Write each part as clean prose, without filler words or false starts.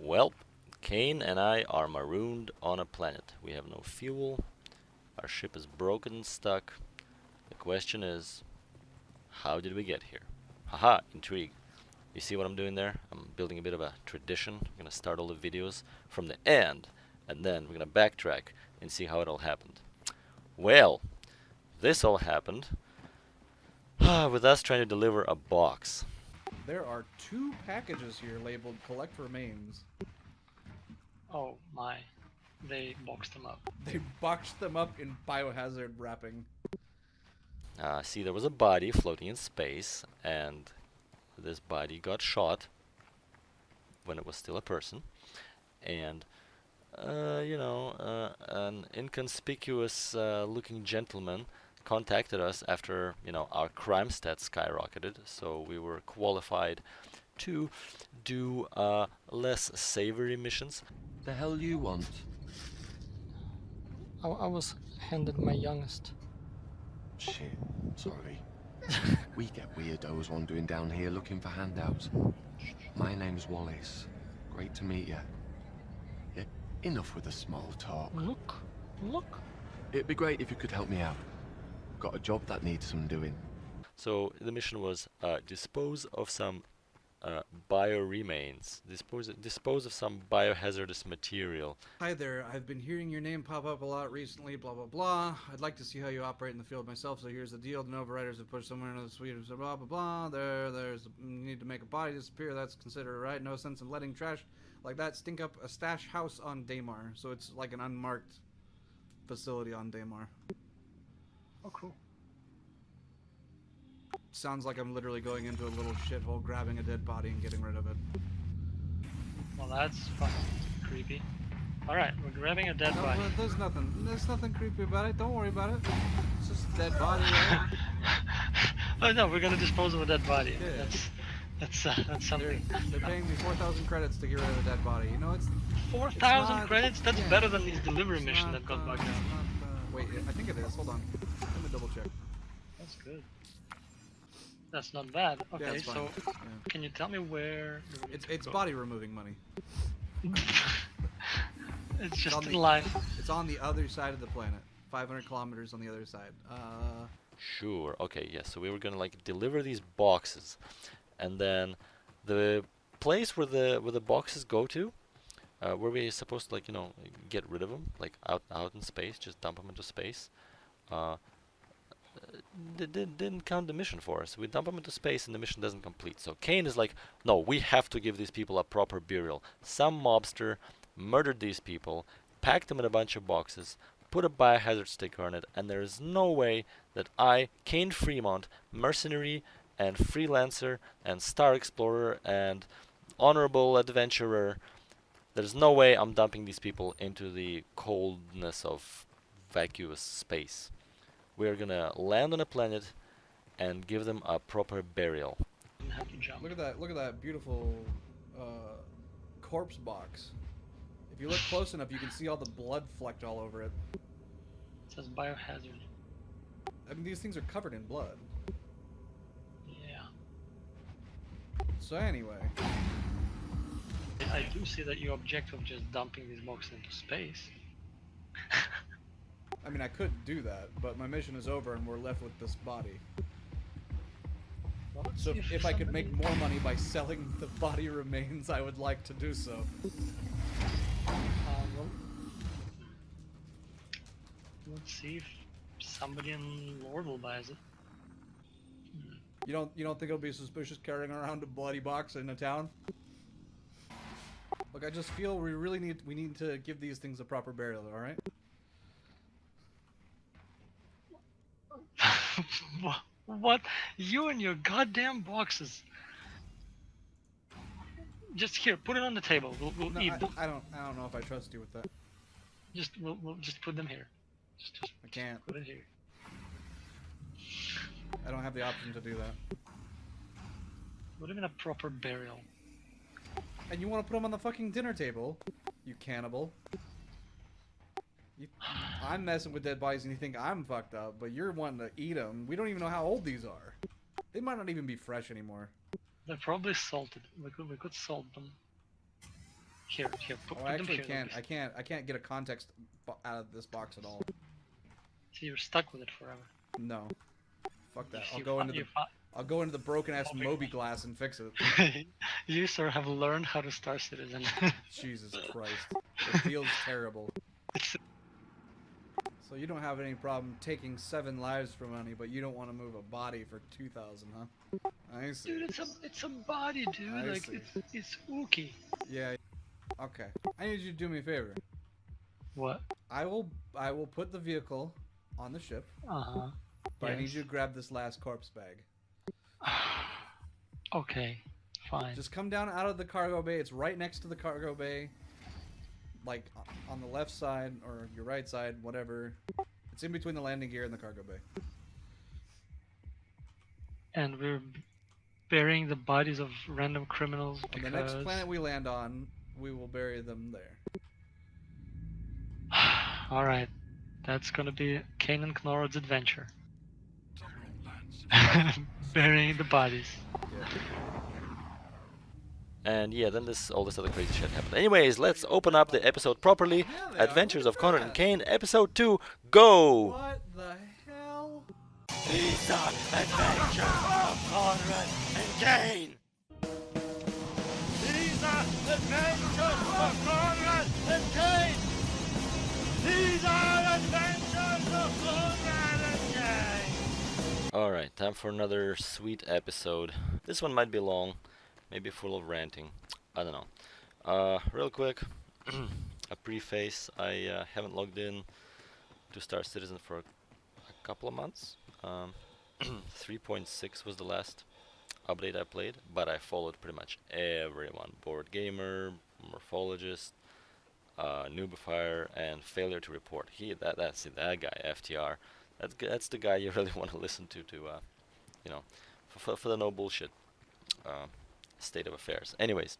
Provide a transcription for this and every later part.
Well, Cain and I are marooned on a planet. We have no fuel. Our ship is broken and stuck. The question is, how did we get here? Haha, intrigue. You see what I'm doing there? I'm building a bit of a tradition. I'm gonna start all the videos from the end, and then we're gonna backtrack and see how it all happened. Well, this all happened with us trying to deliver a box. There are 2 packages here labeled collect remains. Oh my, they boxed them up. They boxed them up in biohazard wrapping. See, there was a body floating in space, and this body got shot when it was still a person. And, an inconspicuous looking gentleman contacted us after, our crime stats skyrocketed, so we were qualified to do less savory missions. The hell you want? I was handed my youngest. Shit, sorry. We get weirdos wandering down here looking for handouts. My name's Wallace. Great to meet you. Yeah, enough with the small talk. Look. It'd be great if you could help me out. Got a job that needs some doing. So the mission was dispose of some bio remains, dispose of some biohazardous material. Hi there, I've been hearing your name pop up a lot recently, blah blah blah. I'd like to see how you operate in the field myself, so here's the deal. The overriders have pushed somewhere into the suite of blah blah blah. There's you need to make a body disappear, that's considered right. No sense in letting trash like that stink up a stash house on Daymar. So it's like an unmarked facility on Daymar. Oh cool. Sounds like I'm literally going into a little shithole, grabbing a dead body and getting rid of it. Well, that's fucking creepy. Alright, we're grabbing a dead body. There's nothing creepy about it. Don't worry about it. It's just a dead body, right? Oh no, we're gonna dispose of a dead body. Yeah. That's something. They're paying me 4,000 credits to get rid of a dead body. You know, it's 4,000 credits? That's yeah, better than these delivery it's mission not, that got bugged out. Wait, I think it is. Hold on. Let me double check. That's good. That's not bad. Okay, Yeah, it's fine. so can you tell me where? It's body removing money. It's just on in the- line. It's on the other side of the planet. 500 kilometers on the other side. Sure. Okay. Yes. So we were gonna deliver these boxes, and then the place where the boxes go to, where we supposed to get rid of them, out in space, just dump them into space. Didn't count the mission for us. We dump them into space and the mission doesn't complete. So Cain is like, no, we have to give these people a proper burial. Some mobster murdered these people, packed them in a bunch of boxes, put a biohazard sticker on it, and there is no way that I, Cain Fremont, mercenary and freelancer and star explorer and honorable adventurer, there's no way I'm dumping these people into the coldness of vacuous space. We're gonna land on a planet and give them a proper burial. Didn't have to jump. Look at that beautiful corpse box. If you look close enough, you can see all the blood flecked all over it. It says biohazard. I mean, these things are covered in blood. Yeah. So anyway, I do see that you object of just dumping these boxes into space. I mean, I could do that, but my mission is over and we're left with this body. Well, let's So see if I could somebody- make more money by selling the body remains, I would like to do so. Well, let's see if somebody in Lordville buys it. You don't think it'll be suspicious carrying around a bloody box in a town? Look, I just feel we need to give these things a proper burial, all right? What? You and your goddamn boxes. Just here, put it on the table. We'll No, eat them. I don't know if I trust you with that. We'll just put them here. Just I can't. put it here. I don't have the option to do that. Put them in a proper burial. And you want to put them on the fucking dinner table, you cannibal. I'm messing with dead bodies and you think I'm fucked up, but you're wanting to eat them. We don't even know how old these are. They might not even be fresh anymore. They're probably salted. We could salt them. Here, put Oh, them I actually here. can't. Lucas. I can't get a context out of this box at all. So you're stuck with it forever. No. Fuck that. I'll You go fi- into the you fi- I'll go into the broken ass Moby Moby glass. glass and fix it. You, sir, have learned how to Star Citizen. Jesus Christ. It feels terrible. It's- So you don't have any problem taking 7 lives for money, but you don't want to move a body for 2,000, huh? I see. Dude, it's a body, dude. I Like see. it's ooky. Yeah. Okay. I need you to do me a favor. What? I will put the vehicle on the ship, Uh-huh. but I need Yes. you to grab this last corpse bag. Okay, fine. Just come down out of the cargo bay. It's right next to the cargo bay. Like on the left side or your right side, whatever. It's in between the landing gear and the cargo bay. And we're burying the bodies of random criminals On because... the next planet we land on, we will bury them there. Alright, that's gonna be Cain and Konrad's adventure. Burying the bodies. Yeah. And yeah, then all this other crazy shit happened. Anyways, let's open up the episode properly. Yeah, they are. Adventures Look of at Konrad that. and Cain, episode 2, go! What the hell? These are adventures of Konrad and Cain! These are adventures of Konrad and Cain! These are adventures of Konrad and Cain! Alright, time for another sweet episode. This one might be long, maybe full of ranting. I don't know. Real quick, a preface. I haven't logged in to Star Citizen for a couple of months. 3.6 was the last update I played, but I followed pretty much everyone. Board Gamer, Morphologist, Noobifier, and Failure to Report. That's it, that guy, FTR. That's the guy you really want to listen to you know, for the no bullshit state of affairs. Anyways,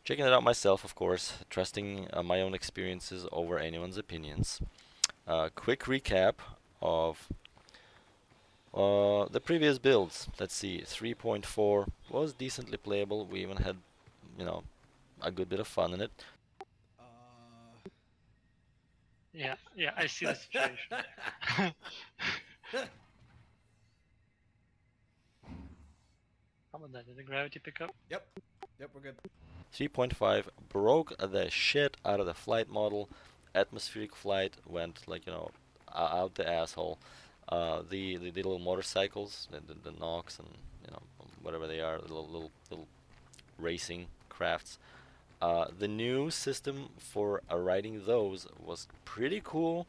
checking it out myself, of course, trusting my own experiences over anyone's opinions. Quick recap of the previous builds. Let's see, 3.4 was decently playable. We even had, you know, a good bit of fun in it. Yeah, I see the situation. How about that? Did the gravity pick up? Yep, we're good. 3.5 broke the shit out of the flight model. Atmospheric flight went like, you know, out the asshole. The little motorcycles, the Knox and, you know, whatever they are, little racing crafts. The new system for riding those was pretty cool,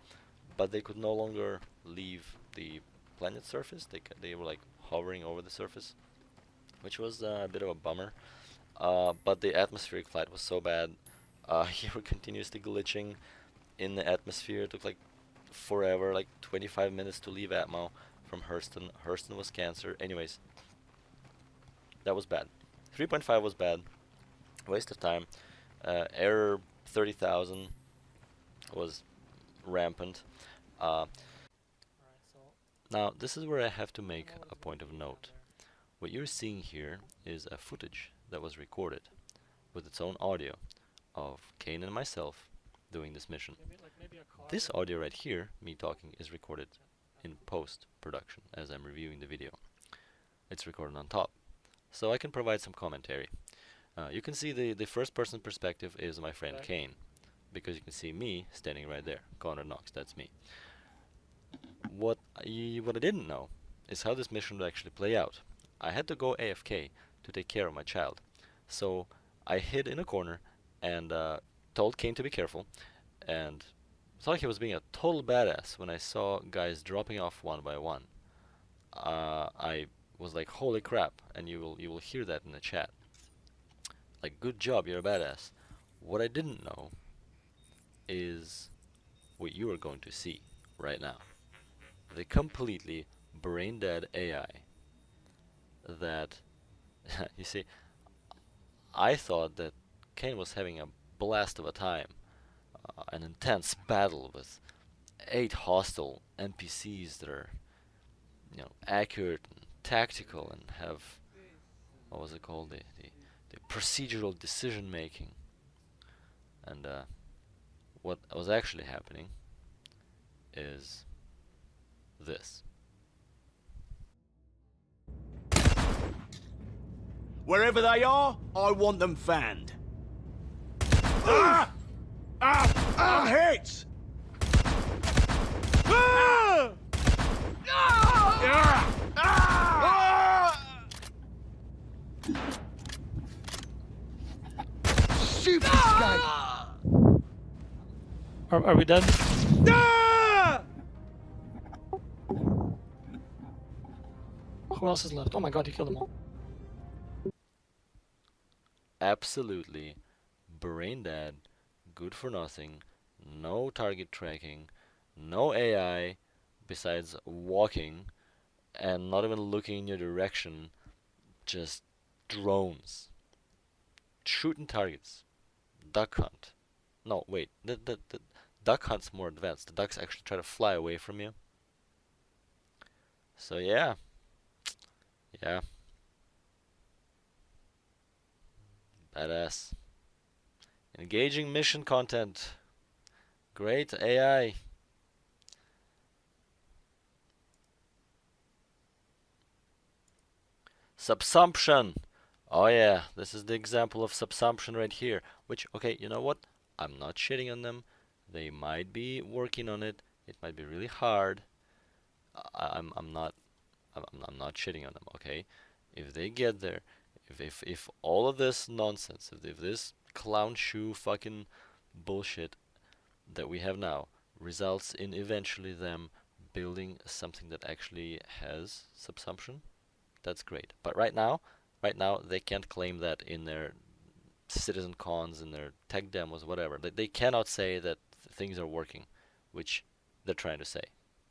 but they could no longer leave the planet surface. They were like hovering over the surface, which was a bit of a bummer. But the atmospheric flight was so bad. You were continuously glitching in the atmosphere. It took like forever, like 25 minutes to leave Atmo from Hurston. Hurston was cancer. Anyways, that was bad. 3.5 was bad. Waste of time. Error 30,000 was rampant. Now, this is where I have to make a point of note. What you're seeing here is a footage that was recorded with its own audio of Cain and myself doing this mission. This audio right here, me talking, is recorded in post-production as I'm reviewing the video. It's recorded on top, so I can provide some commentary. You can see the first-person perspective is my friend Cain, because you can see me standing right there. Konrad Knox, that's me. What I didn't know is how this mission would actually play out. I had to go AFK to take care of my child, so I hid in a corner and told Cain to be careful, and thought he was being a total badass when I saw guys dropping off one by one. I was like, holy crap, and you will hear that in the chat. Like, good job, you're a badass. What I didn't know is what you are going to see right now. The completely brain-dead AI that, you see, I thought that Cain was having a blast of a time, an intense battle with 8 hostile NPCs that are, you know, accurate and tactical and have, what was it called, the procedural decision making. And what was actually happening is this. Wherever they are, I want them found. Ah! Ah! Ah! Hits! Ah! Ah! Ah! Ah! Stupid skag! Are we dead? Ah! Who else is left? Oh my god, you killed them all. Absolutely brain dead, good for nothing, no target tracking, no AI besides walking and not even looking in your direction, just drones shooting targets. Duck hunt. No, wait, the duck hunt's more advanced. The ducks actually try to fly away from you. So yeah. Yeah. Badass. Engaging mission content. Great AI. Subsumption. Oh yeah, this is the example of subsumption right here. Which, okay, you know what? I'm not shitting on them. They might be working on it. It might be really hard. I'm not I'm not shitting on them. Okay, if they get there, if all of this nonsense, if this clown shoe fucking bullshit that we have now results in eventually them building something that actually has subsumption, that's great. But right now they can't claim that in their citizen cons, in their tech demos, whatever. They cannot say that things are working, which they're trying to say,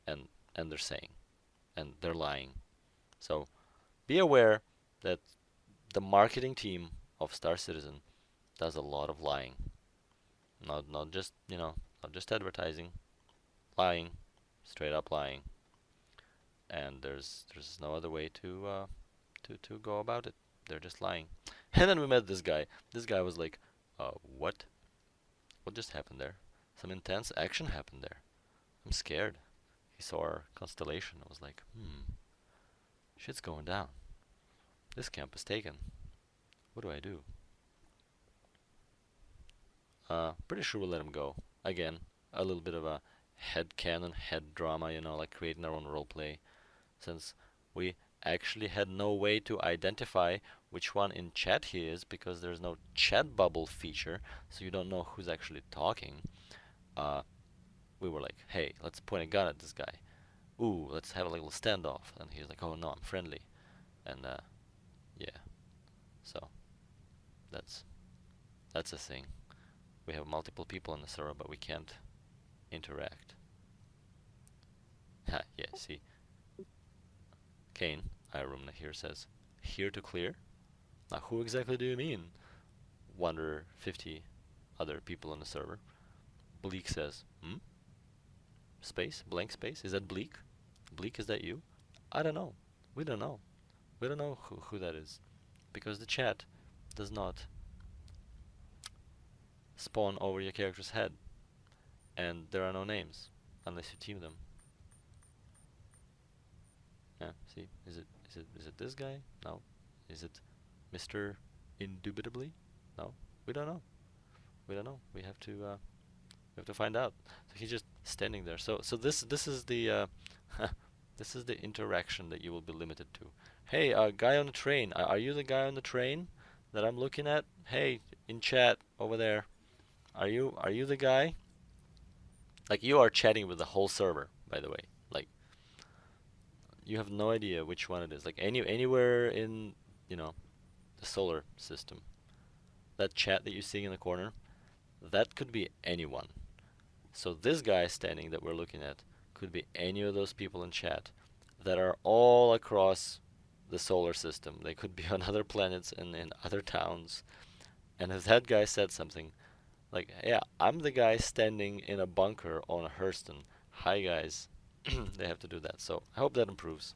and they're saying, and they're lying. So be aware that the marketing team of Star Citizen does a lot of lying. Not just, not just advertising, lying, straight up lying. And there's no other way to go about it. They're just lying. And then we met this guy. This guy was like, what? What just happened there? Some intense action happened there. I'm scared. He saw our constellation. I was like, shit's going down. This camp is taken. What do I do? Pretty sure we'll let him go. Again, a little bit of a headcanon, head drama, like creating our own roleplay. Since we actually had no way to identify which one in chat he is, because there's no chat bubble feature, so you don't know who's actually talking. We were like, hey, let's point a gun at this guy. Ooh, let's have a little standoff. And he's like, oh no, I'm friendly. And yeah, so that's a thing. We have multiple people on the server, but we can't interact. Ha, yeah, see. Cain, Irumna here says, here to clear? Now who exactly do you mean? Wonder 50 other people on the server. Bleak says, Space? Blank space? Is that Bleak? Bleak, is that you? I don't know. We don't know. We don't know who that is. Because the chat does not spawn over your character's head. And there are no names, unless you team them. Yeah, see? Is it this guy? No. Is it Mr. Indubitably? No. We don't know. We don't know. We have to find out. So he's just standing there. So this is the this is the interaction that you will be limited to. Hey, guy on the train. Are you the guy on the train that I'm looking at? Hey, in chat over there. Are you the guy? Like, you are chatting with the whole server, by the way. Like, you have no idea which one it is. Like, anywhere in, the solar system. That chat that you're seeing in the corner, that could be anyone. So this guy standing that we're looking at could be any of those people in chat that are all across the solar system. They could be on other planets and in other towns. And if that guy said something like, yeah, I'm the guy standing in a bunker on Hurston. Hi guys. They have to do that. So I hope that improves.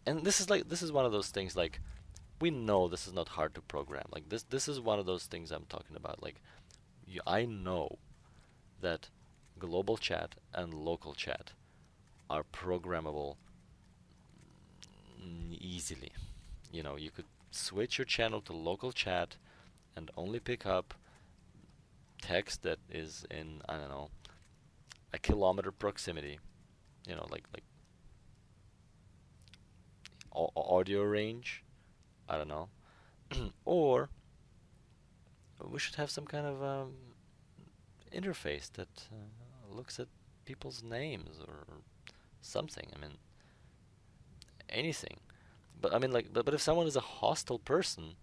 And this is one of those things, like, we know this is not hard to program. Like, this is one of those things I'm talking about. Like, I know that global chat and local chat are programmable easily. You know, you could switch your channel to local chat and only pick up text that is in, I don't know, a kilometer proximity. You know, like audio range. I don't know. Or we should have some kind of interface that looks at people's names or something. I mean, anything. But I mean, like, but if someone is a hostile person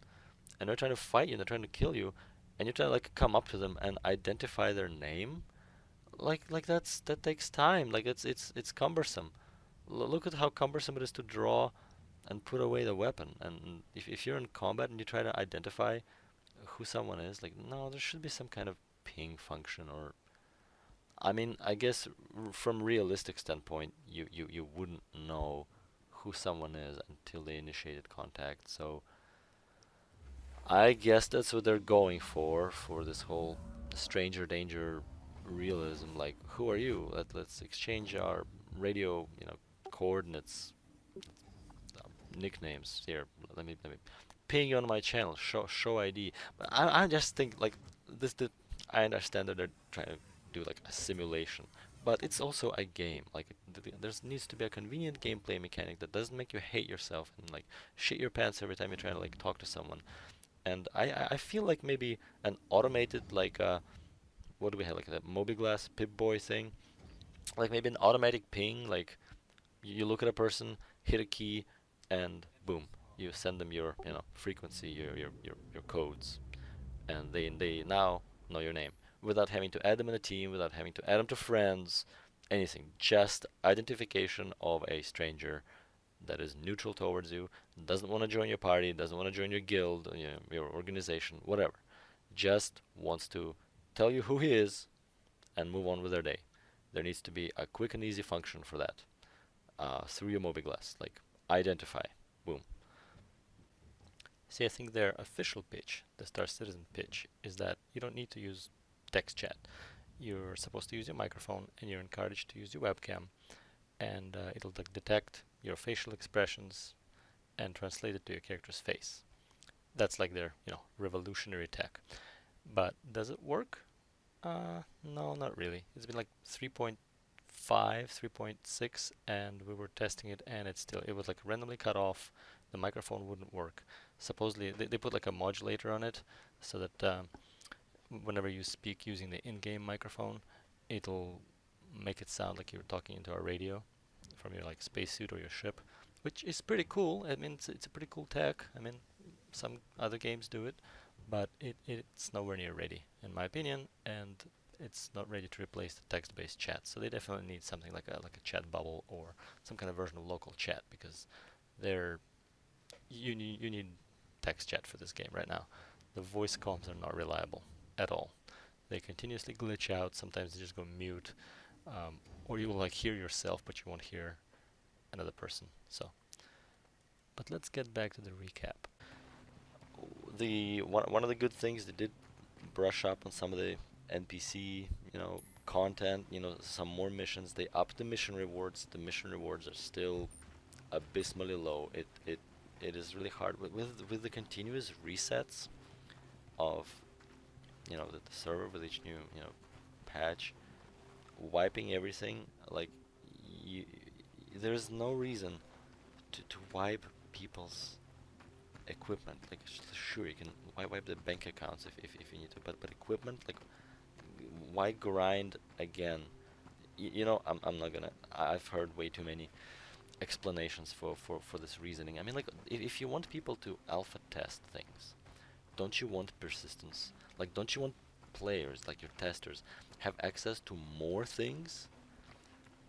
and they're trying to fight you and they're trying to kill you, and you're trying to like come up to them and identify their name, like that takes time. Like it's cumbersome. Look at how cumbersome it is to draw and put away the weapon. And if you're in combat and you try to identify who someone is, like, no, there should be some kind of ping function. Or I mean, I guess from realistic standpoint, you wouldn't know who someone is until they initiated contact. So I guess that's what they're going for this whole stranger danger realism. Like, who are you? Let's exchange our radio, coordinates, nicknames here. Let me ping you on my channel. Show ID. But I just think like this. I understand that they're trying to do like a simulation, but it's also a game. Like there needs to be a convenient gameplay mechanic that doesn't make you hate yourself and like shit your pants every time you try to like talk to someone. And I feel like maybe an automated like what do we have, like a Mobiglass Pip-Boy thing, like maybe an automatic ping, like you look at a person, hit a key, and boom, you send them your frequency, your codes, and they now know your name without having to add them in a team, without having to add them to friends, anything, just identification of a stranger that is neutral towards you, doesn't want to join your party, doesn't want to join your guild, your organization, whatever, just wants to tell you who he is and move on with their day. There needs to be a quick and easy function for that through your Mobiglass, like identify, boom. See, I think their official pitch, the Star Citizen pitch, is that you don't need to use text chat. You're supposed to use your microphone, and you're encouraged to use your webcam, and it'll like detect your facial expressions and translate it to your character's face. That's like their revolutionary tech. But does it work? No, not really. It's been like 3.5, 3.6, and we were testing it, and it was like randomly cut off. The microphone wouldn't work. Supposedly they put like a modulator on it so that whenever you speak using the in-game microphone, it'll make it sound like you're talking into a radio from your like spacesuit or your ship, which is pretty cool. I mean, it's a pretty cool tech. I mean, some other games do it, but it's nowhere near ready, in my opinion, and it's not ready to replace the text-based chat. So they definitely need something like a chat bubble or some kind of version of local chat, because you need text chat for this game right now. The voice comms are not reliable at all. They continuously glitch out. Sometimes they just go mute, or you will like hear yourself, but you won't hear another person. So, but let's get back to the recap. One of the good things, they did brush up on some of the NPC content, some more missions. They upped the mission rewards. The mission rewards are still abysmally low. It is really hard with the continuous resets of the server with each new patch, wiping everything. Like there's no reason to wipe people's equipment. Like sure, you can wipe the bank accounts if you need to, but equipment, like why grind again? I'm not gonna. I've heard way too many explanations for this reasoning. I mean, like if you want people to alpha test things, don't you want persistence? Like, don't you want players, like your testers, have access to more things?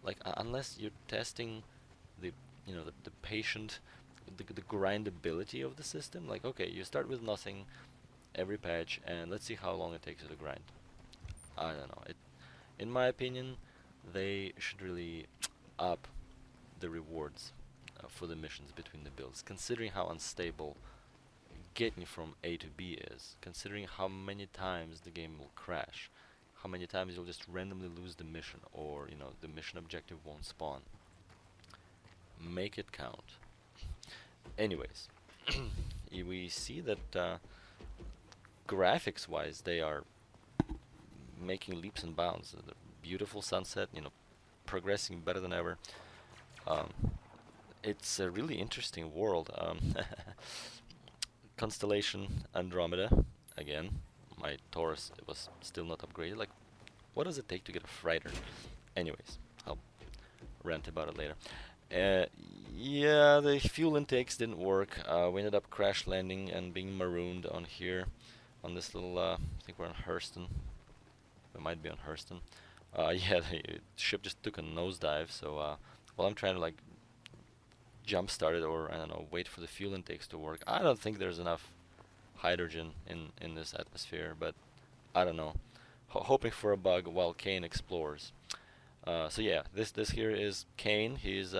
Like unless you're testing the patient, the grindability of the system. Like, okay, you start with nothing every patch, and let's see how long it takes you to grind. I don't know. In my opinion, they should really up the rewards for the missions between the builds, considering how unstable getting from A to B is, considering how many times the game will crash, how many times you'll just randomly lose the mission, or you know, the mission objective won't spawn. Make it count. Anyways, we see that graphics-wise, they are making leaps and bounds. The beautiful sunset, you know, progressing better than ever. It's a really interesting world. Constellation Andromeda, again. My Taurus was still not upgraded. Like, what does it take to get a freighter? Anyways, I'll rant about it later. Yeah, the fuel intakes didn't work. We ended up crash landing and being marooned on here, on this little, I think we're on Hurston. We might be on Hurston. Yeah, the ship just took a nosedive, so while I'm trying to like jump start it, or I don't know, wait for the fuel intakes to work. I don't think there's enough hydrogen in this atmosphere, but I don't know. Hoping for a bug while Cain explores. So yeah, this here is Cain. He's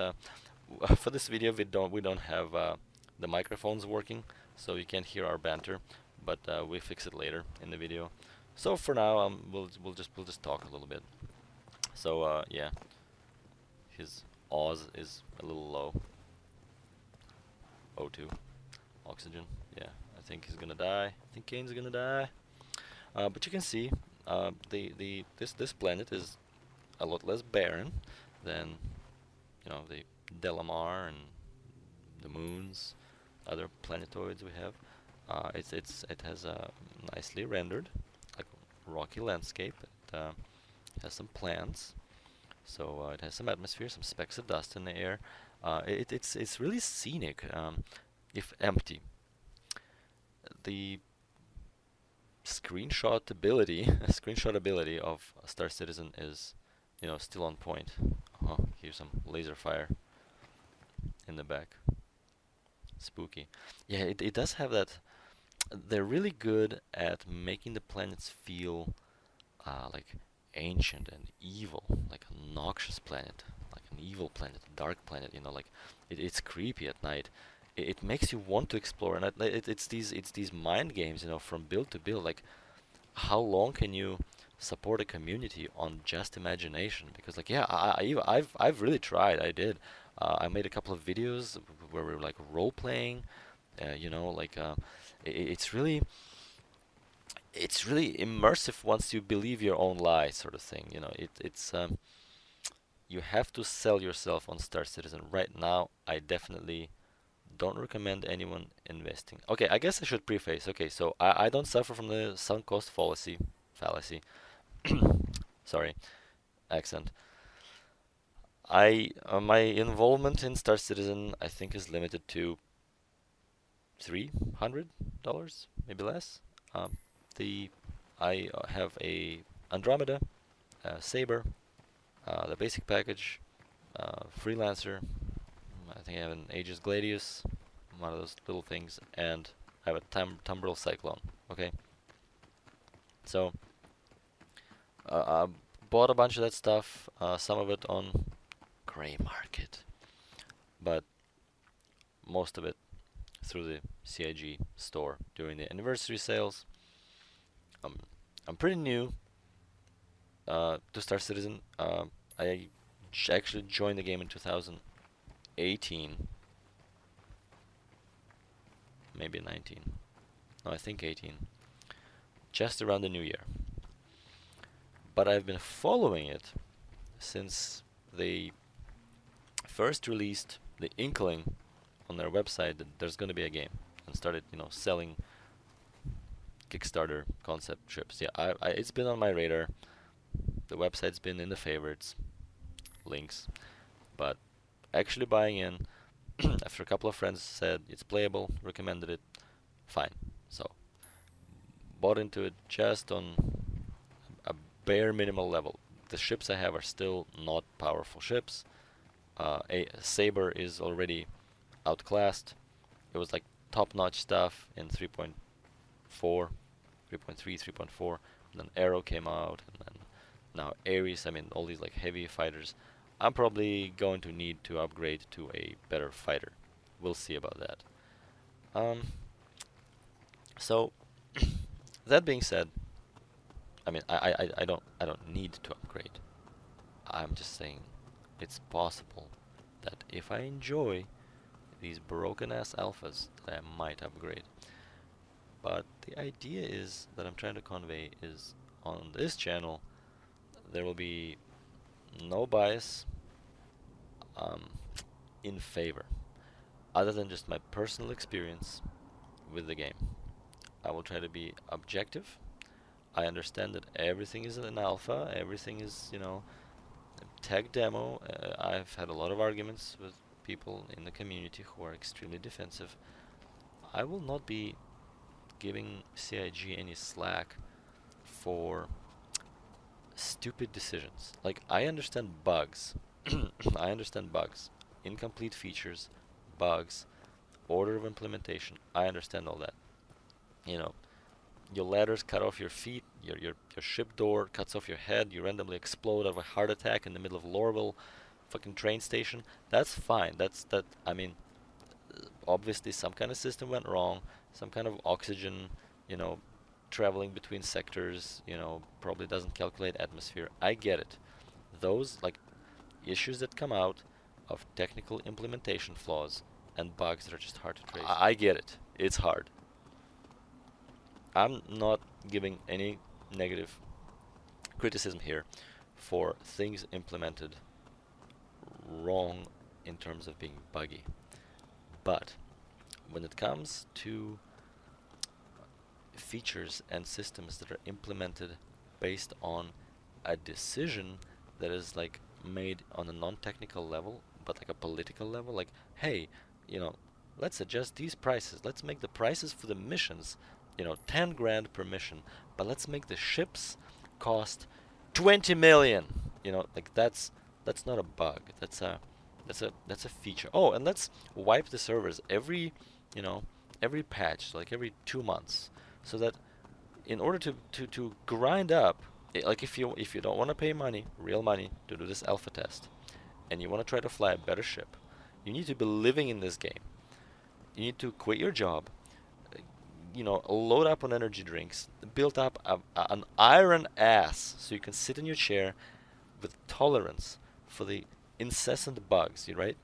for this video we don't have the microphones working, so you can't hear our banter, but we fix it later in the video. So for now, we'll just talk a little bit. So yeah, his Oz is a little low. O2, oxygen. Yeah, I think he's gonna die. I think Cain's gonna die. But you can see, this planet is a lot less barren than, you know, the Delamar and the moons, other planetoids we have. It has a nicely rendered, like, rocky landscape. It has some plants, so it has some atmosphere, some specks of dust in the air. It's really scenic, if empty. The screenshotability of Star Citizen is, you know, still on point. Here's some laser fire in the back. Spooky. Yeah, it does have that. They're really good at making the planets feel like ancient and evil, like a noxious planet, like an evil planet, a dark planet. You know, like it's creepy at night. It makes you want to explore, and it's these mind games, you know, from build to build. Like, how long can you support a community on just imagination? Because, like, yeah, I've really tried. I did. I made a couple of videos where we were like role playing. You know, like it's really immersive once you believe your own lie, sort of thing. You know, it's you have to sell yourself on Star Citizen right now. I definitely don't recommend anyone investing. Okay, I guess I should preface. Okay, so I don't suffer from the sunk cost fallacy. Sorry, accent. My involvement in Star Citizen, I think, is limited to $300, maybe less. I have a Andromeda, Saber, the basic package, Freelancer. I think I have an Aegis Gladius, one of those little things, and I have a Tumbril Cyclone. Okay. So I bought a bunch of that stuff, some of it on gray market, but most of it through the CIG store during the anniversary sales. I'm pretty new to Star Citizen. I actually joined the game in 2018, maybe 19. No, I think 18. Just around the new year. But I've been following it since they first released the inkling on their website that there's going to be a game, and started, you know, selling Kickstarter concept ships. Yeah, it's been on my radar. The website's been in the favorites, links, but actually buying in after a couple of friends said it's playable, recommended it, fine. So bought into it just on a bare minimal level. The ships I have are still not powerful ships. A Saber is already outclassed. It was like top-notch stuff in 3.4, 3.3, 3.4. Then Arrow came out, and then now Ares. I mean, all these like heavy fighters. I'm probably going to need to upgrade to a better fighter. We'll see about that. So that being said, I mean, I don't need to upgrade. I'm just saying it's possible that if I enjoy these broken ass alphas, that I might upgrade. But the idea is that I'm trying to convey is on this channel there will be no bias um, in favor, other than just my personal experience with the game. I will try to be objective. I understand that everything is an alpha, everything is, tech demo. I've had a lot of arguments with people in the community who are extremely defensive. I will not be giving CIG any slack for stupid decisions. Like, I understand bugs. I understand bugs. Incomplete features, bugs, order of implementation. I understand all that. You know, your ladders cut off your feet, your ship door cuts off your head, you randomly explode out of a heart attack in the middle of Lorville fucking train station. That's fine. I mean, obviously some kind of system went wrong, some kind of oxygen, you know, traveling between sectors, probably doesn't calculate atmosphere. I get it. Those like issues that come out of technical implementation flaws and bugs that are just hard to trace. I get it. It's hard. I'm not giving any negative criticism here for things implemented wrong in terms of being buggy. But when it comes to features and systems that are implemented based on a decision that is like made on a non-technical level, but like a political level, like, hey, let's adjust these prices. Let's make the prices for the missions, 10 grand per mission, but let's make the ships cost 20 million. Like that's not a bug. That's a feature. Oh, and let's wipe the servers every patch, so like every 2 months, so that in order to grind up, like if you don't want to pay money, real money, to do this alpha test, and you want to try to fly a better ship, you need to be living in this game. You need to quit your job, load up on energy drinks, build up an iron ass so you can sit in your chair with tolerance for the incessant bugs, right?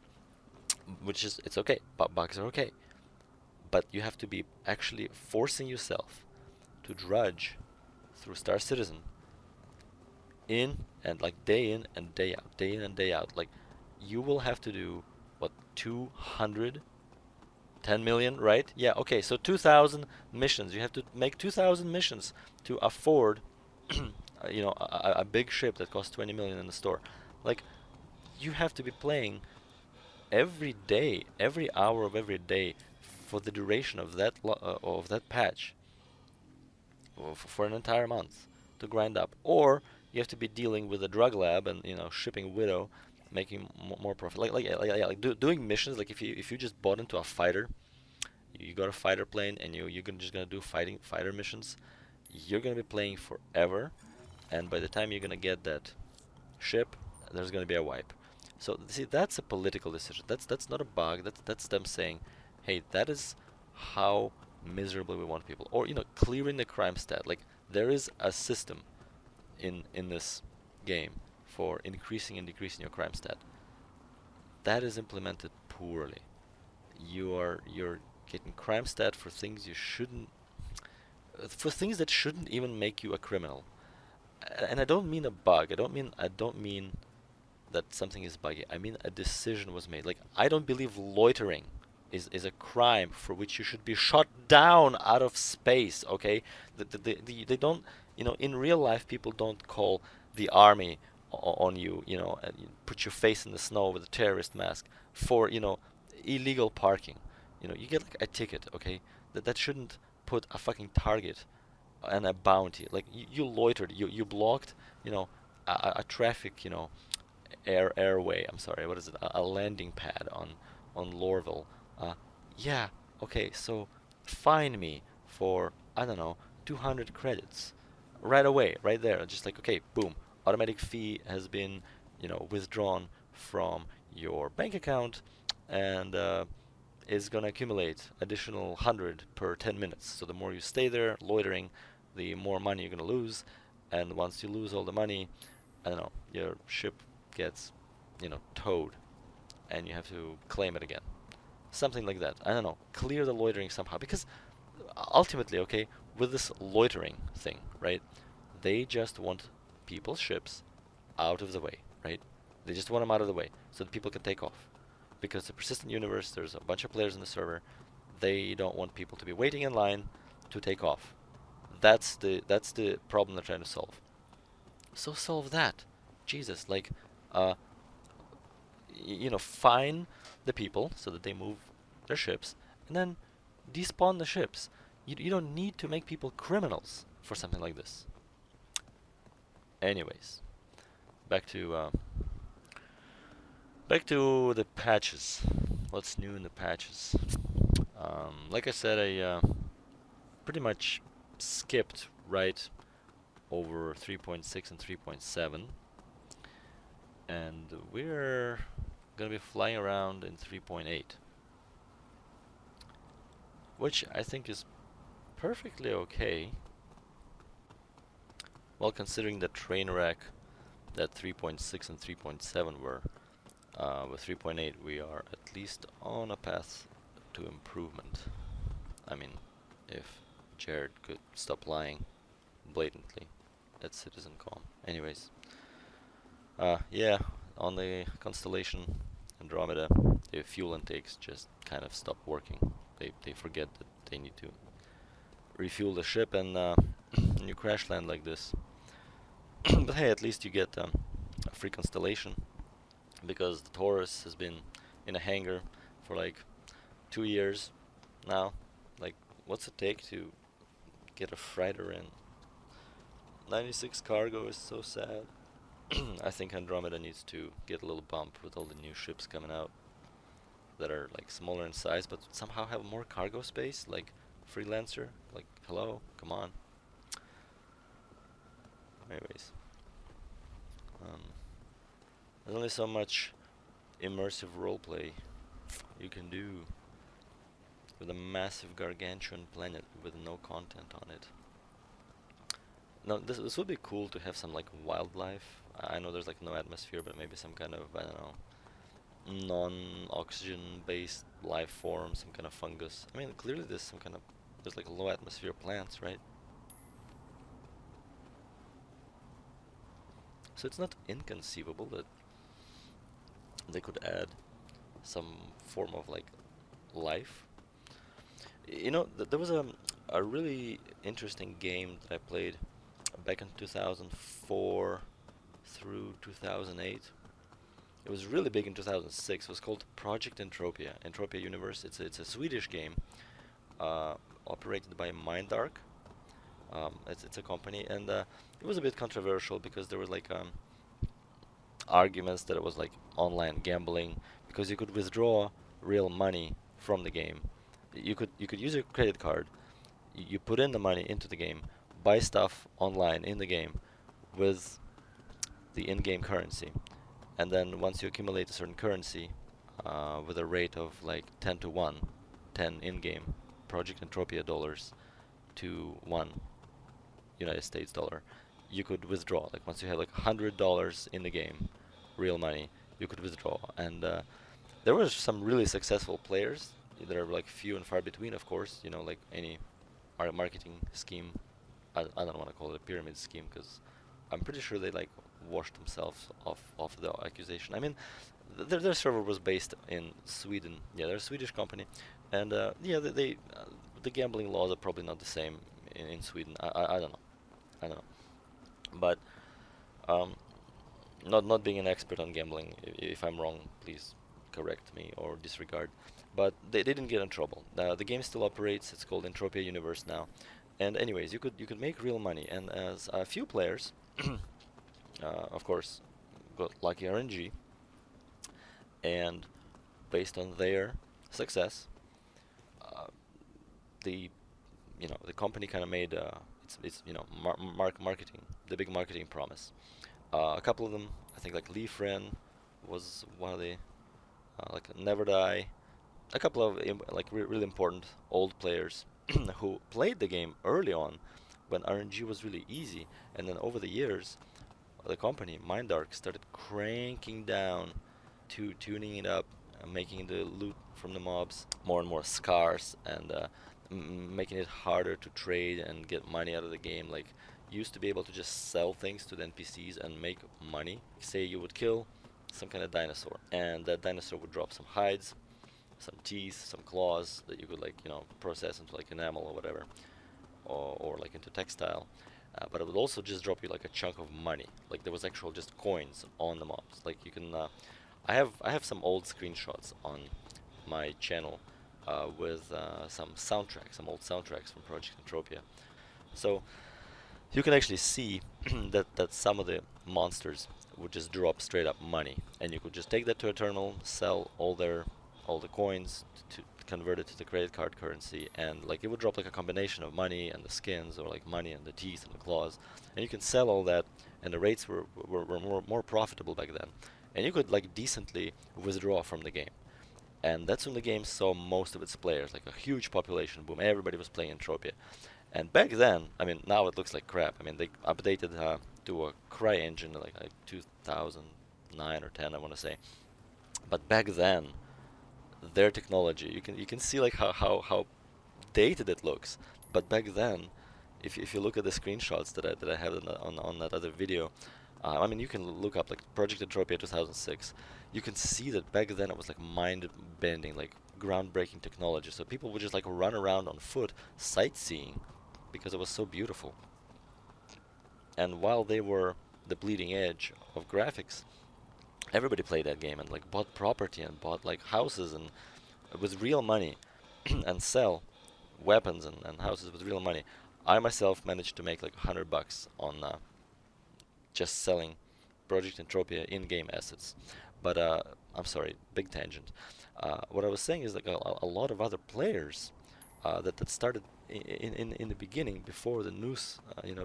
Which is, it's okay, but bugs are okay. But you have to be actually forcing yourself to drudge through Star Citizen in and like day in and day out, day in and day out. Like, you will have to do what, 210 million, right? Yeah, okay, so 2,000 missions. You have to make 2,000 missions to afford a big ship that costs 20 million in the store. Like, you have to be playing every day, every hour of every day for the duration of that patch, for an entire month to grind up, or you have to be dealing with a drug lab and shipping Widow, making more profit. Doing missions. Like if you just bought into a fighter, you got a fighter plane and you're just gonna do fighter missions, you're gonna be playing forever, and by the time you're gonna get that ship, there's gonna be a wipe. So see, that's a political decision. That's not a bug. That's them saying, hey, that is how miserable we want people, or clearing the crime stat. Like, there is a system in this game for increasing and decreasing your crime stat. That is implemented poorly. You're getting crime stat for things you shouldn't, for things that shouldn't even make you a criminal. And I don't mean a bug. I don't mean that something is buggy. I mean a decision was made. Like, I don't believe loitering is a crime for which you should be shot down out of space, okay? They don't, in real life, people don't call the army on you, and you put your face in the snow with a terrorist mask for, illegal parking. You get like a ticket, okay? That shouldn't put a fucking target and a bounty. Like, you loitered, you blocked, a traffic, airway. I'm sorry, what is it? A landing pad on Lorville. Yeah, okay, so fine me for, I don't know, 200 credits. Right away, right there. Just like, okay, boom, automatic fee has been, withdrawn from your bank account, and is gonna accumulate additional 100 per 10 minutes. So the more you stay there loitering, the more money you're gonna lose, and once you lose all the money, I don't know, your ship gets, towed, and you have to claim it again. Something like that. I don't know. Clear the loitering somehow, because ultimately, okay, with this loitering thing, right? They just want people's ships out of the way, right? They just want them out of the way so that people can take off. Because the persistent universe, there's a bunch of players in the server. They don't want people to be waiting in line to take off. That's the problem they're trying to solve. So solve that. Jesus, like, fine the people so that they move their ships, and then despawn the ships. You don't need to make people criminals for something like this. Anyways, back to the patches. What's new in the patches? Like I said, I pretty much skipped right over 3.6 and 3.7, and we're gonna be flying around in 3.8, which I think is perfectly okay. Well, considering the train wreck that 3.6 and 3.7 were, with 3.8 we are at least on a path to improvement. I mean, if Jared could stop lying blatantly at CitizenCom. Anyways, yeah, on the constellation Andromeda, the fuel intakes just kind of stop working. They forget that they need to refuel the ship, and you crash land like this. But hey, at least you get a free constellation, because the Taurus has been in a hangar for like 2 years now. Like, what's it take to get a freighter in? 96 cargo is so sad. I think Andromeda needs to get a little bump with all the new ships coming out that are like smaller in size but somehow have more cargo space, like Freelancer. Like, hello, come on. Anyways, there's only so much immersive roleplay you can do with a massive gargantuan planet with no content on it. Now, this would be cool to have some like wildlife. I know there's like no atmosphere, but maybe some kind of, I don't know, non-oxygen based life form, some kind of fungus. I mean, clearly there's like low atmosphere plants, right? So it's not inconceivable that they could add some form of like life. There was a really interesting game that I played back in 2004 through 2008. It was really big in 2006. It was called Project Entropia, Entropia Universe. It's a Swedish game operated by Mindark. It's a company, and it was a bit controversial because there were like arguments that it was like online gambling, because you could withdraw real money from the game. You could use your credit card. You put in the money into the game, buy stuff online in the game with the in-game currency, and then once you accumulate a certain currency with a rate of like 10 to 1, 10 in-game Project Entropia dollars to 1 United States dollar, you could withdraw. Like, once you have like $100 in the game, real money, you could withdraw. And there were some really successful players. There are like few and far between, of course, like any marketing scheme. I don't want to call it a pyramid scheme, because I'm pretty sure they like washed themselves off the accusation. I mean, their server was based in Sweden. Yeah, they're a Swedish company, and yeah, the gambling laws are probably not the same in Sweden. I don't know, but not being an expert on gambling, if I'm wrong, please correct me or disregard. But they didn't get in trouble. The game still operates. It's called Entropia Universe now. And anyways, you could make real money, and as a few players, of course, got lucky RNG, and based on their success, the company kind of made its marketing, the big marketing promise. A couple of them, I think, like Leaf Ren was one of the like Never Die, a couple of like really important old players who played the game early on when RNG was really easy, and then over the years, the company Mindark started cranking down to tuning it up, making the loot from the mobs more and more scarce, and making it harder to trade and get money out of the game. Like, you used to be able to just sell things to the NPCs and make money. Say you would kill some kind of dinosaur, and that dinosaur would drop some hides, some teeth, some claws that you could, like, process into like enamel or whatever, or like into textile. But it would also just drop you like a chunk of money. Like, there was actual just coins on the mobs. Like, you can I have some old screenshots on my channel with some old soundtracks from Project Entropia. So you can actually see that some of the monsters would just drop straight up money, and you could just take that to a terminal, sell all the coins to convert it to the credit card currency, and like it would drop like a combination of money and the skins, or like money and the teeth and the claws, and you can sell all that, and the rates were more profitable back then, and you could like decently withdraw from the game. And that's when the game saw most of its players, like a huge population boom. Everybody was playing Entropia. And back then, I mean, now it looks like crap. I mean, they updated to a Cry engine like 2009 or 10, I want to say. But back then, their technology, you can see like how dated it looks. But back then, if you look at the screenshots that I have on that other video, I mean, you can look up like Project Entropia 2006. You can see that back then it was like mind-bending, like groundbreaking technology. So people would just like run around on foot sightseeing because it was so beautiful. And while they were the bleeding edge of graphics, everybody played that game and like bought property and bought like houses and with real money and sell weapons and houses with real money. I myself managed to make like $100 on just selling Project Entropia in-game assets. But I'm sorry, big tangent. What I was saying is like a lot of other players that started in the beginning, before the news,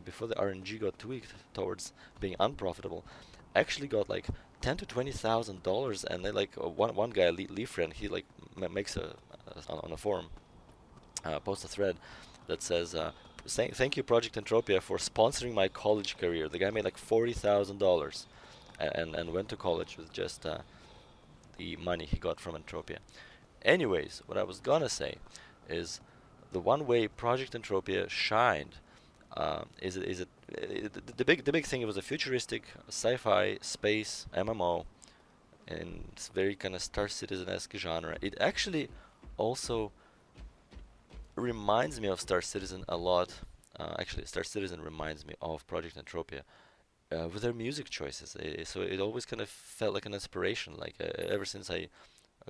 before the RNG got tweaked towards being unprofitable, actually got like $10,000 to $20,000, and they like one guy, Lee Friend, he like makes on a forum, posts a thread that says, saying thank you Project Entropia for sponsoring my college career. The guy made like $40,000 and went to college with just the money he got from Entropia. Anyways, what I was gonna say is the one way Project Entropia shined the big thing. It was a futuristic sci-fi space MMO, and it's very kind of Star Citizen-esque genre. It actually also reminds me of Star Citizen a lot. Actually, Star Citizen reminds me of Project Entropia with their music choices. So it always kind of felt like an inspiration. Like ever since I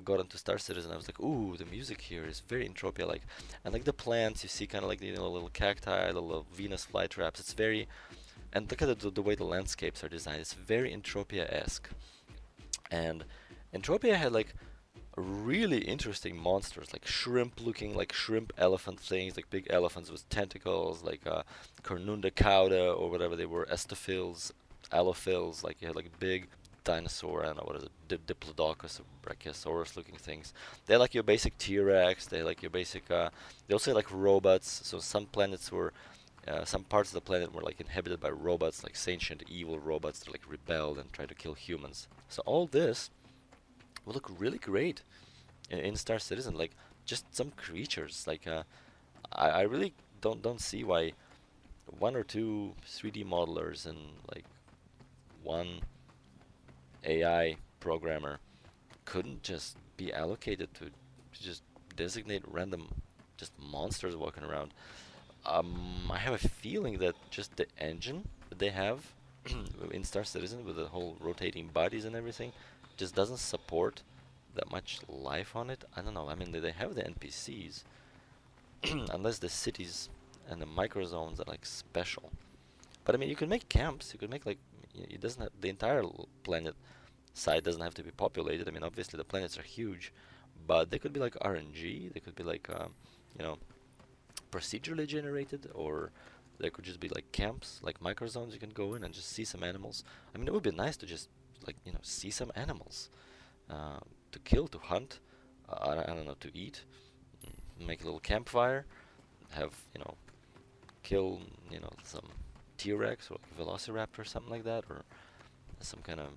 got into Star Citizen, I was like, ooh, the music here is very Entropia-like. And like the plants, you see kind of like little cacti, little Venus flytraps. It's very, and look at the way the landscapes are designed. It's very Entropia-esque. And Entropia had like really interesting monsters, like shrimp-looking, like shrimp elephant things, like big elephants with tentacles, like Cornunda cauda or whatever they were, Estophils, Allophils. Like you had like big dinosaur, I don't know what is it, Diplodocus or Brachiosaurus looking things. They're like your basic T-Rex. They like your basic. They also had like robots. So some planets were. Some parts of the planet were like inhabited by robots, like sentient evil robots that like rebelled and tried to kill humans. So all this would look really great in Star Citizen, like just some creatures. Like I really don't see why one or two 3D modelers and like one AI programmer couldn't just be allocated to just designate random just monsters walking around. I have a feeling that just the engine that they have in Star Citizen with the whole rotating bodies and everything just doesn't support that much life on it. I don't know. I mean, they have the NPCs, unless the cities and the microzones are like special. But I mean, you can make camps. You could make like it doesn't have, the entire planet side doesn't have to be populated. I mean, obviously the planets are huge, but they could be like RNG. They could be like procedurally generated, or there could just be like camps, like microzones you can go in and just see some animals. I mean, it would be nice to just like see some animals to kill, to hunt, I don't know, to eat, make a little campfire, have, kill, some T-Rex or like Velociraptor or something like that, or some kind of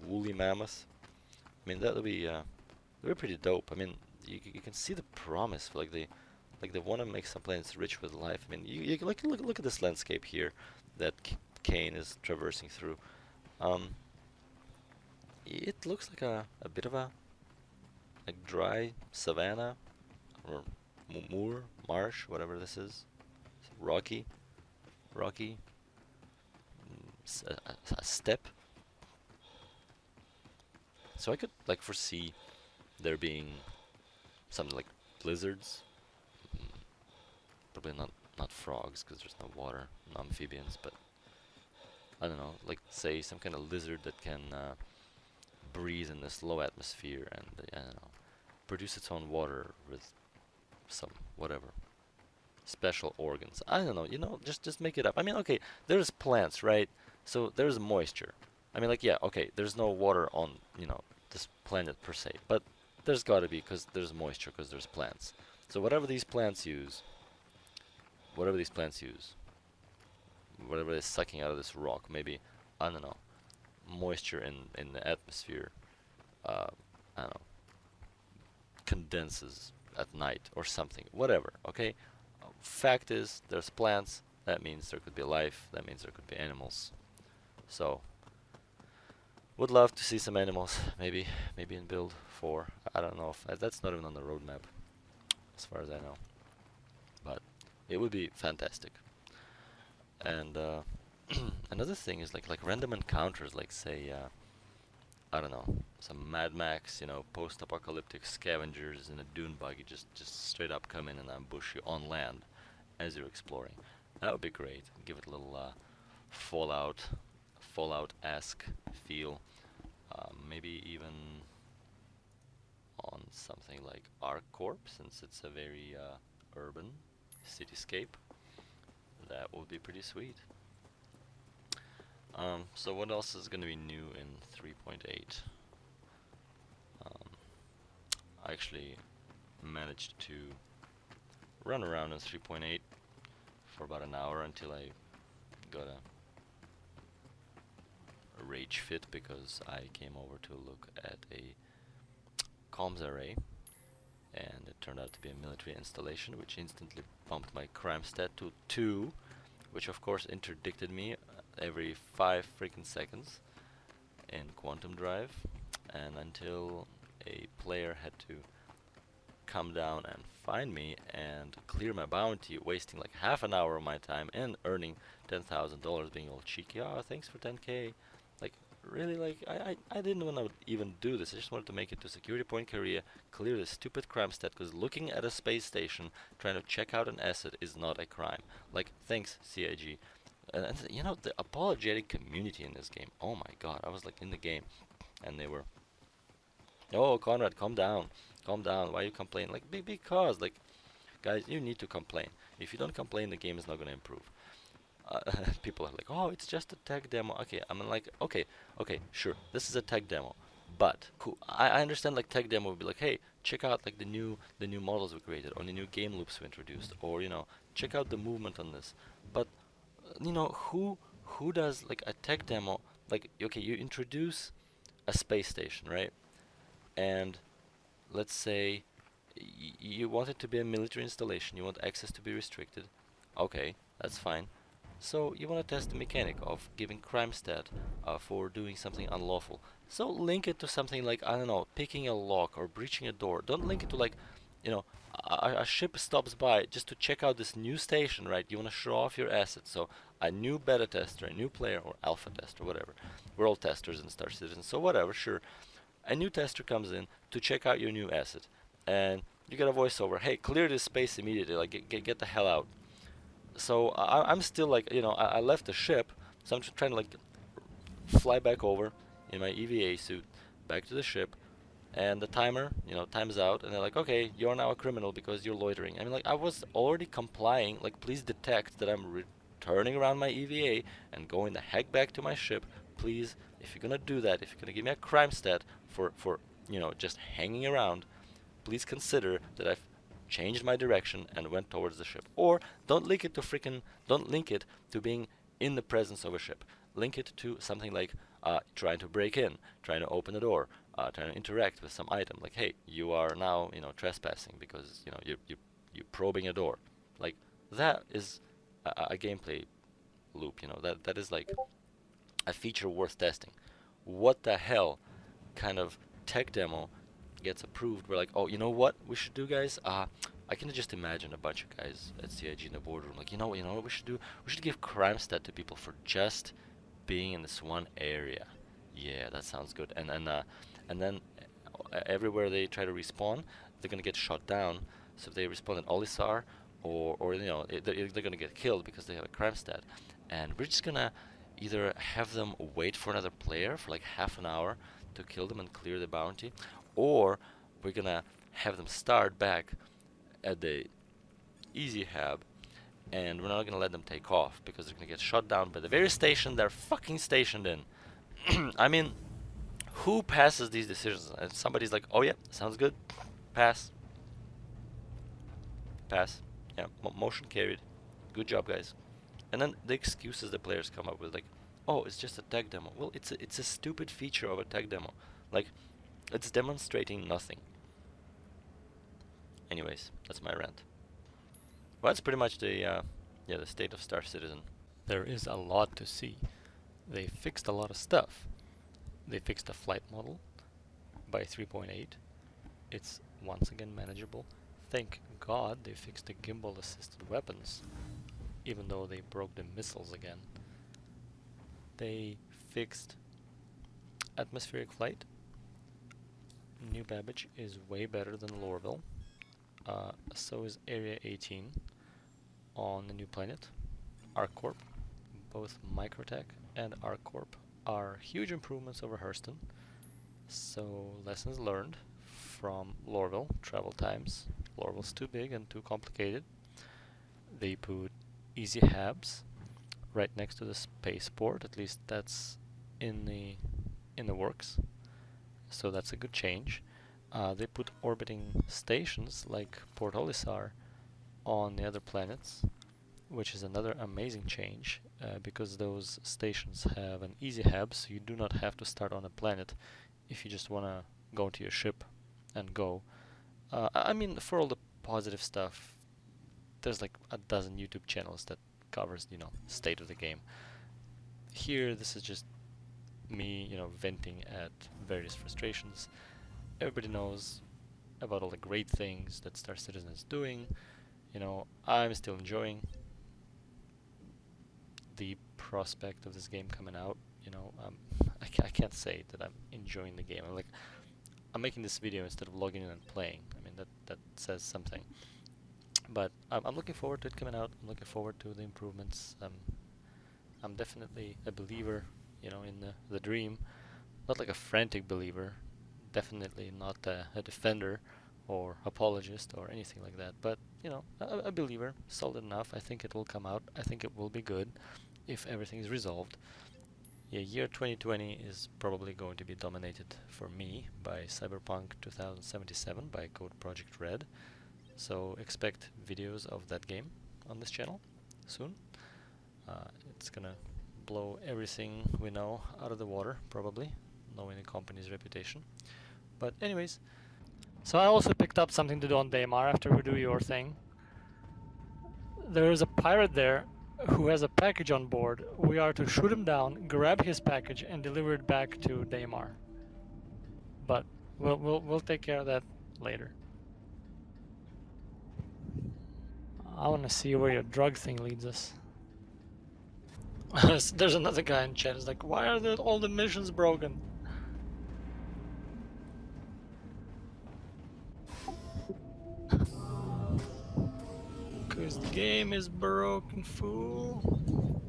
woolly mammoth. I mean, that'd be pretty dope. I mean, you can see the promise for like they want to make some planets rich with life. I mean, you can look at this landscape here that Cain is traversing through. Um, it looks like a bit of a dry savanna or moor, marsh, whatever this is. Rocky, a steppe. So I could like foresee there being something like blizzards. Mm, Probably not frogs because there's no water, no amphibians, but I don't know, like say some kind of lizard that can breathe in this low atmosphere and I don't know, produce its own water with some whatever special organs. I don't know, just make it up. I mean, okay, there's plants, right? So there's moisture. I mean, like, yeah, okay, there's no water on, this planet per se, but there's gotta be, because there's moisture, because there's plants. So whatever these plants use, whatever they're sucking out of this rock, maybe, I don't know, moisture in the atmosphere, I don't know, condenses at night or something, whatever, okay? Fact is, there's plants, that means there could be life, that means there could be animals. So, would love to see some animals, maybe in build 4. I don't know if that's not even on the roadmap, as far as I know. But it would be fantastic. And another thing is like random encounters, like say, I don't know, some Mad Max, post-apocalyptic scavengers in a dune buggy just straight up come in and ambush you on land as you're exploring. That would be great. Give it a little Fallout-esque feel. Maybe even on something like ArcCorp, since it's a very urban cityscape. That would be pretty sweet. So what else is going to be new in 3.8? I actually managed to run around in 3.8 for about an hour until I got a rage fit because I came over to look at a comms array and it turned out to be a military installation, which instantly bumped my crime stat to 2, which of course interdicted me every 5 freaking seconds in Quantum Drive, and until a player had to come down and find me and clear my bounty, wasting like half an hour of my time and earning $10,000, being all cheeky. Oh, thanks for 10k. Like, really, like, I didn't want to even do this. I just wanted to make it to Security Point Korea, clear this stupid crime stat, because looking at a space station trying to check out an asset is not a crime. Like, thanks, CIG. And the apologetic community in this game, oh my god, I was like in the game, and they were, oh, Konrad, calm down, why you complain? Like, because, like, guys, you need to complain. If you don't complain, the game is not going to improve. People are like, oh, it's just a tech demo. Okay, I'm like, okay, sure, this is a tech demo, but cool. I understand, like, tech demo would be like, hey, check out like the new models we created, or the new game loops we introduced, or check out the movement on this. But who does like a tech demo? Like, okay, you introduce a space station, right? And let's say you want it to be a military installation, you want access to be restricted. Okay, that's fine. So you want to test the mechanic of giving crime stat for doing something unlawful. So link it to something like, I don't know, picking a lock or breaching a door. Don't link it to like, a ship stops by just to check out this new station, right? You want to show off your assets. So a new beta tester, a new player, or alpha tester, whatever. We're all testers in Star Citizen, so whatever, sure. A new tester comes in to check out your new asset, and you get a voiceover, hey, clear this space immediately, like, get the hell out. So I'm still like, I left the ship, so I'm just trying to like fly back over in my EVA suit back to the ship, and the timer, time's out, and they're like, okay, you're now a criminal because you're loitering. I mean, like, I was already complying, like, please detect that I'm returning around my EVA and going the heck back to my ship. Please, if you're gonna do that, if you're gonna give me a crime stat for just hanging around, please consider that I've changed my direction and went towards the ship. Or don't link it to being in the presence of a ship. Link it to something like trying to break in, trying to open a door, trying to interact with some item. Like, hey, you are now, trespassing because, you're probing a door. Like, that is a gameplay loop, that is like a feature worth testing. What the hell kind of tech demo gets approved? We're like, oh, you know what we should do, guys? I can just imagine a bunch of guys at CIG in the boardroom, like, you know what we should do? We should give crime stat to people for just being in this one area. Yeah, that sounds good. And then everywhere they try to respawn, they're gonna get shot down. So if they respawn in Olisar, or they're gonna get killed because they have a crime stat. And we're just gonna either have them wait for another player for like half an hour to kill them and clear the bounty, or we're gonna have them start back at the easy hab, and we're not gonna let them take off because they're gonna get shot down by the very station they're fucking stationed in. I mean, who passes these decisions? And somebody's like, oh yeah, sounds good, pass. Yeah, motion carried. Good job, guys. And then the excuses the players come up with, like, oh, it's just a tech demo. Well, it's a stupid feature of a tech demo. Like, it's demonstrating nothing. Anyways, that's my rant. Well, that's pretty much the state of Star Citizen. There is a lot to see. They fixed a lot of stuff. They fixed the flight model by 3.8. It's once again manageable. Thank God they fixed the gimbal assisted weapons, even though they broke the missiles again. They fixed atmospheric flight. New Babbage is way better than Lorville. So is Area 18 on the new planet. ArcCorp. Both Microtech and ArcCorp are huge improvements over Hurston. So lessons learned from Lorville. Travel times. Lorville's too big and too complicated. They put easy habs right next to the spaceport. At least that's in the works. So that's a good change. They put orbiting stations like Port Olisar on the other planets, which is another amazing change, because those stations have an easy hab, so you do not have to start on a planet if you just want to go to your ship and go. I mean, for all the positive stuff, there's like a dozen YouTube channels that covers, state of the game. Here, this is just me, venting at various frustrations. Everybody knows about all the great things that Star Citizen is doing. I'm still enjoying the prospect of this game coming out. I can't say that I'm enjoying the game. I'm making this video instead of logging in and playing. I mean, that says something. But I'm looking forward to it coming out. I'm looking forward to the improvements. I'm definitely a believer, in the dream. Not like a frantic believer. Definitely not a defender or apologist or anything like that. But, a believer, solid enough. I think it will come out. I think it will be good if everything is resolved. Yeah, year 2020 is probably going to be dominated for me by Cyberpunk 2077 by Code Project Red. So expect videos of that game on this channel soon. It's gonna blow everything we know out of the water, probably, knowing the company's reputation. But anyways, so I also picked up something to do on Daymar after we do your thing. There is a pirate there who has a package on board. We are to shoot him down, grab his package, and deliver it back to Daymar. But we'll take care of that later. I want to see where your drug thing leads us. There's another guy in chat. It's like, why are all the missions broken? Cause the game is broken, fool.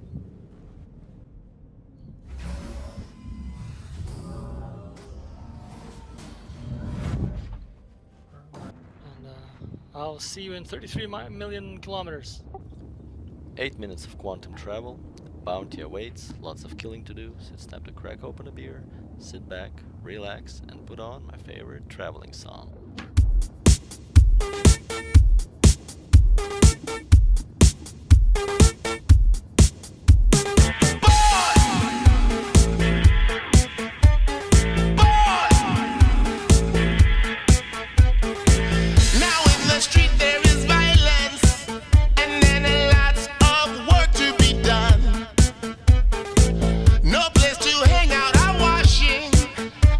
And I'll see you in 33 million kilometers. 8 minutes of quantum travel. Bounty awaits. Lots of killing to do. So it's time to crack open a beer, sit back, relax, and put on my favorite traveling song. Now in the street there is violence, and then lots of work to be done. No place to hang out or washing,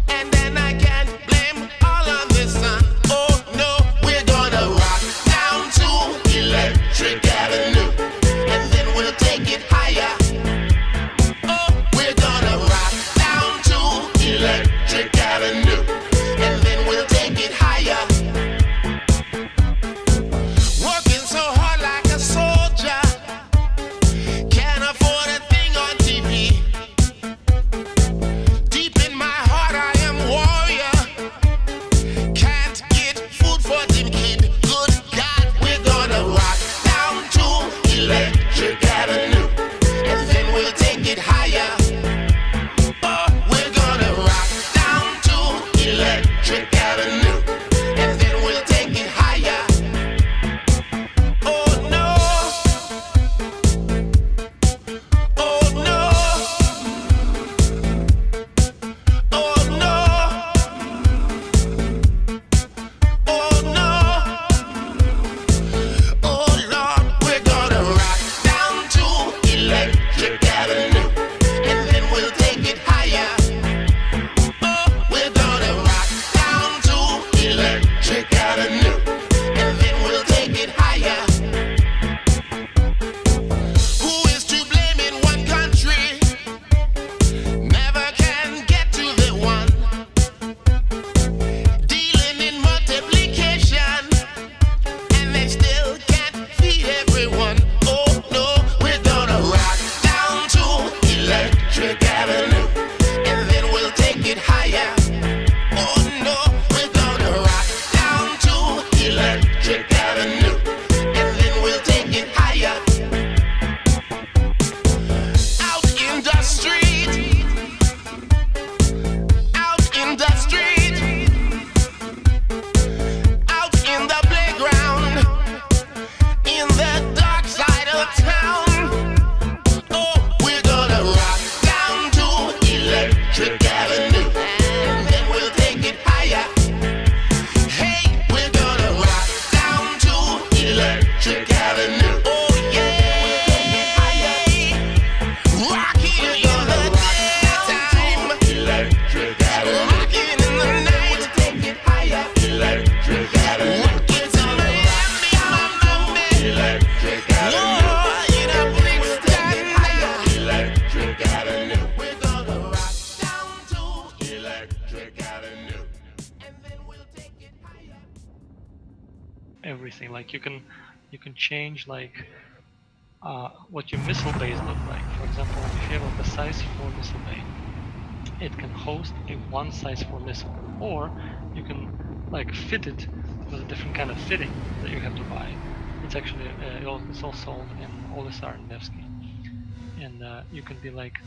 and then I can't blame all of the sun. Oh no, we're gonna rock down to Electric Avenue, and then we'll take it higher. Oh, we're gonna rock down to Electric Avenue, and then we'll take it higher. Working so hard like a soldier, can't afford a thing on TV. Deep in my heart I am warrior, can't get food for them kid. Good God, we're gonna rock down to Electric Avenue, and then we'll take it higher. Oh, we're gonna rock down to Electric Avenue, and then we'll take it higher. Oh no. Oh no. Oh no. Oh no. Oh Lord, we're gonna rock down to Electric Avenue, and then we'll take it higher. Oh, we're gonna rock down to Electric Avenue, and then we'll take it higher. Who is to blame in one country? Never can get to the one. Dealing in multiplication, and they still can't feed everyone. Oh no, we're gonna rock down to Electric Avenue, and then we'll take it higher. Oh no, we're gonna rock down to Electric Avenue, and then we'll take it higher. Out in the street, out in the street, out in the playground, in the dark side of town. Oh, we're gonna rock down to Electric Avenue, and then we'll take it higher. Hey, we're gonna rock down to Electric Avenue. Oh yeah, rocking in the daytime, Electric Avenue. Rocking in the night, take it higher, Electric Avenue. Rocking to Miami, Miami, Electric Avenue. Oh, in a big stand, Electric Avenue. We're gonna rock down to Electric Avenue, and then we'll take it higher. Everything, like you can change like what your missile bays look like. For example, if you have like a size 4 missile bay, it can host a 1 size 4 missile, or you can like fit it with a different kind of fitting that you have to buy. It's actually it's all sold in Olisar and Nevsky, and you can be like,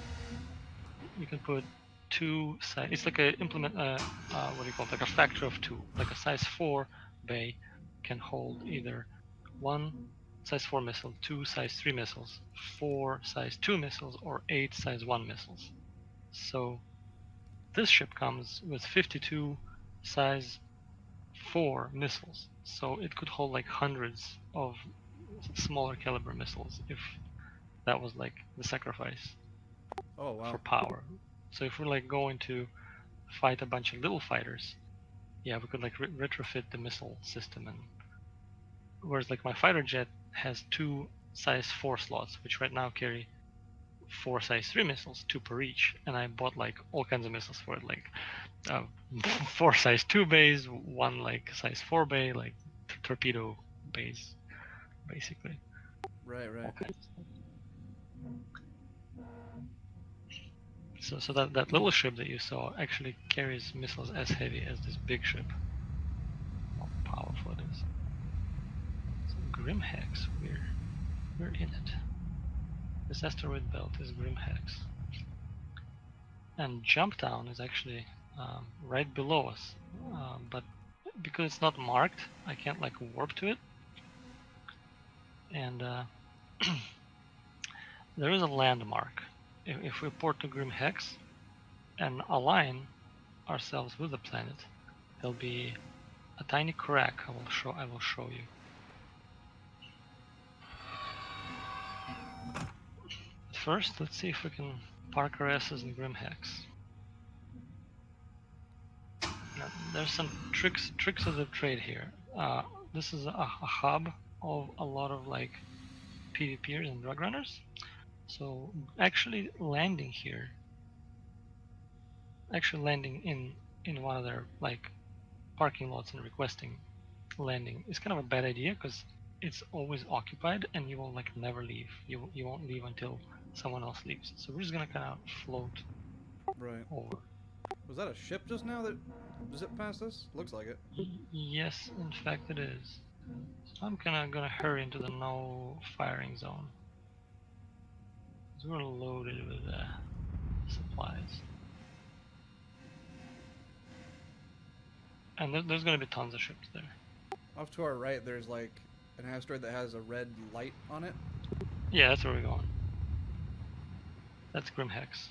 you can put 2 size. It's like a implement. What do you call it? Like a factor of 2. Like a size 4 bay can hold either 1 size 4 missile, 2 size 3 missiles, 4 size 2 missiles, or 8 size 1 missiles. So this ship comes with 52 size 4 missiles. So it could hold like hundreds of smaller caliber missiles if that was like the sacrifice Oh wow. for power. So if we're like going to fight a bunch of little fighters, yeah, we could like retrofit the missile system. And whereas like my fighter jet has 2 size 4 slots, which right now carry 4 size 3 missiles, 2 per each, and I bought like all kinds of missiles for it, like 4 size 2 bays, 1 like size 4 bay, like torpedo bays, basically. Right, right. So that little ship that you saw actually carries missiles as heavy as this big ship. How powerful it is. So Grim Hex, we're in it. This asteroid belt is Grim Hex. And Jumptown is actually right below us, but because it's not marked, I can't like warp to it. And there is a landmark. If we port to Grim Hex and align ourselves with the planet, there'll be a tiny crack. I will show you. But first, let's see if we can park our asses in Grim Hex. Now, there's some tricks of the trade here. This is a hub of a lot of like PvPers and drug runners. So actually landing here, in one of their like parking lots and requesting landing is kind of a bad idea because it's always occupied and you will like never leave. You won't leave until someone else leaves. So we're just gonna kind of float Right. over. Was that a ship just now that zipped past us? Looks like it. Yes, in fact it is. So I'm gonna hurry into the no firing zone. 'Cause we're loaded with supplies. And there's gonna be tons of ships there. Off to our right, there's like an asteroid that has a red light on it. Yeah, that's where we're going. That's Grim Hex.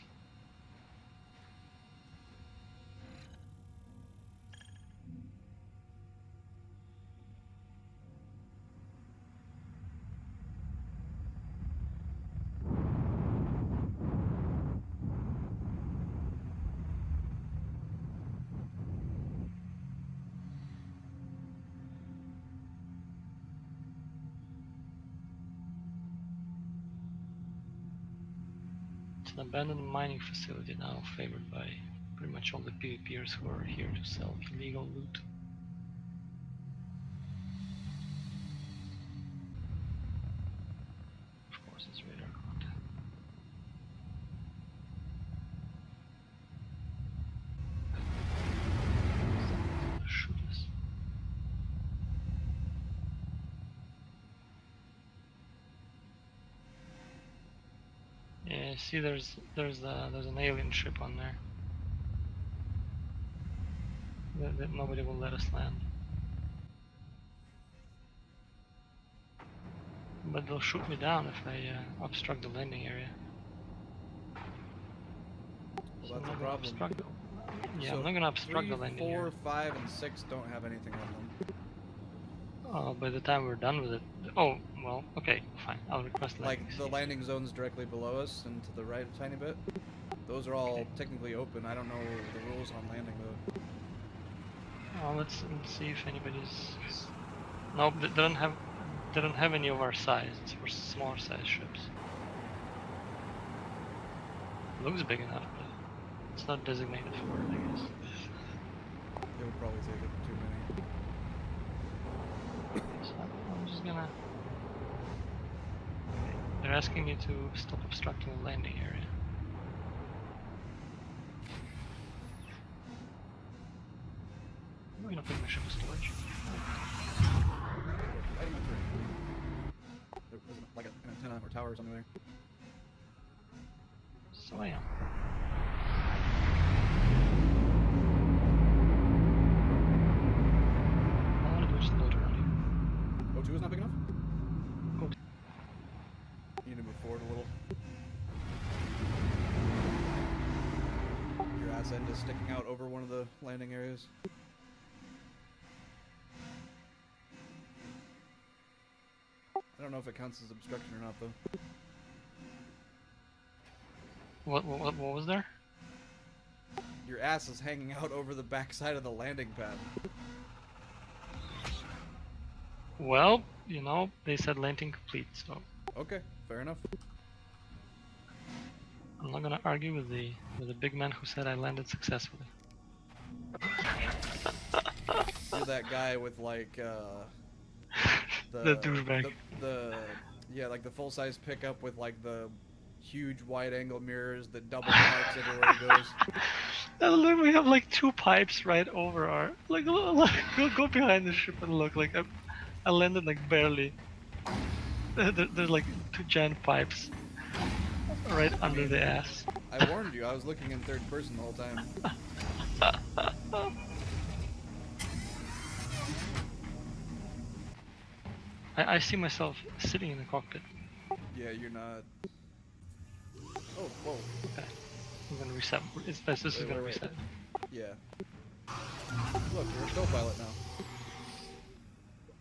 It's an abandoned mining facility now, favored by pretty much all the PvPers who are here to sell illegal loot. Of course, it's radar contact. Shoot us. Yeah, see, there's an alien ship on there. That nobody will let us land. But they'll shoot me down if I obstruct the landing area. Well, So I'm that's not a gonna problem. obstruct the- Yeah, So I'm not gonna obstruct 3, the landing 4, area. 5, and 6 don't have anything on them. By the time we're done with it. Oh, well, okay, fine. I'll request Like landing. the cease. landing zones directly below us and to the right a tiny bit. Those are all Okay. technically open. I don't know the rules on landing though. Let's see if anybody's. No, they don't have any of our size. It's for smaller size ships. Looks big enough, but it's not designated for it, I guess. They would probably take it too many. So I'm just gonna. They're asking me to stop obstructing the landing area. I'm gonna put my ship in storage. Right in my turret. There's like an antenna or tower or something there. So I am. All I wanna do is just load around here. O2 is not big enough? Go to- You need to move forward a little. Your ass end is sticking out over one of the landing areas. I don't know if it counts as obstruction or not, though. What was there? Your ass is hanging out over the backside of the landing pad. Well, you know, they said landing complete, so Okay, fair enough. I'm not gonna argue with the big man who said I landed successfully. You're that guy with like The douchebag. Yeah, like the full-size pickup with like the huge wide-angle mirrors that double parks everywhere it goes. And look, we have like 2 pipes right over our like go behind the ship and look like I landed like barely. There's like 2 giant pipes right under the ass. I warned you, I was looking in third person the whole time. I see myself sitting in the cockpit. Yeah, you're not. Oh, whoa. Okay. I'm gonna reset. This is Wait, gonna wait. reset. Yeah. Look, you're a co-pilot now.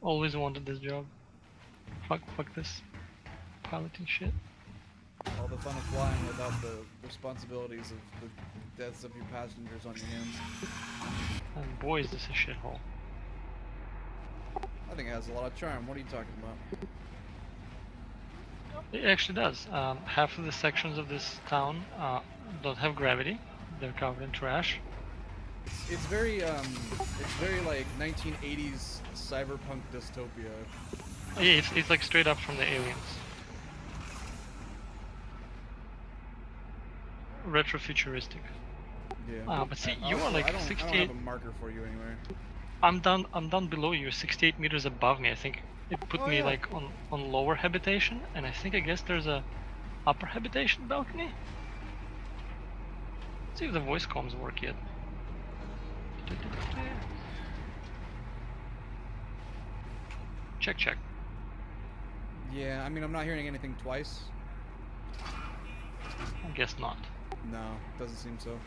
Always wanted this job. Fuck this piloting shit. All the fun of flying without the responsibilities of the deaths of your passengers on your hands. And boy, is this a shithole. I think it has a lot of charm. What are you talking about? It actually does. Half of the sections of this town don't have gravity. They're covered in trash. It's very like 1980s cyberpunk dystopia. Yeah, it's like straight up from the aliens. Retrofuturistic. Yeah. But see, I you are also- like I don't 68. have a marker for you anywhere. I'm down below you, 68 meters above me. I think it put Oh, me yeah. like on lower habitation, and I guess there's a upper habitation balcony. Let's see if the voice comms work yet. Check. Yeah, I mean, I'm not hearing anything twice. I guess not. No, doesn't seem so.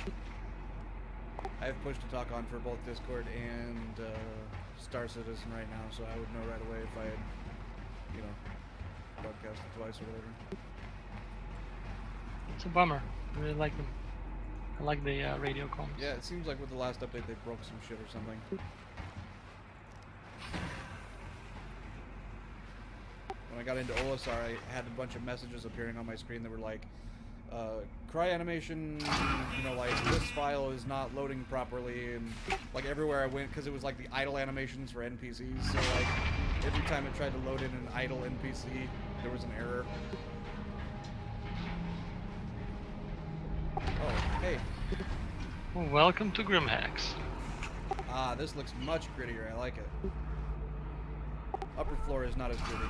I have push to talk on for both Discord and Star Citizen right now, so I would know right away if I had, you know, broadcasted twice or whatever. It's a bummer. I really like them. I like the radio comms. Yeah, it seems like with the last update they broke some shit or something. When I got into OSR, I had a bunch of messages appearing on my screen that were like, cry animation, you know, like, this file is not loading properly, and like everywhere I went, because it was like the idle animations for NPCs, so like, every time it tried to load in an idle NPC, there was an error. Oh, hey. Well, welcome to Grim Hex. Ah, this looks much grittier, I like it. Upper floor is not as gritty.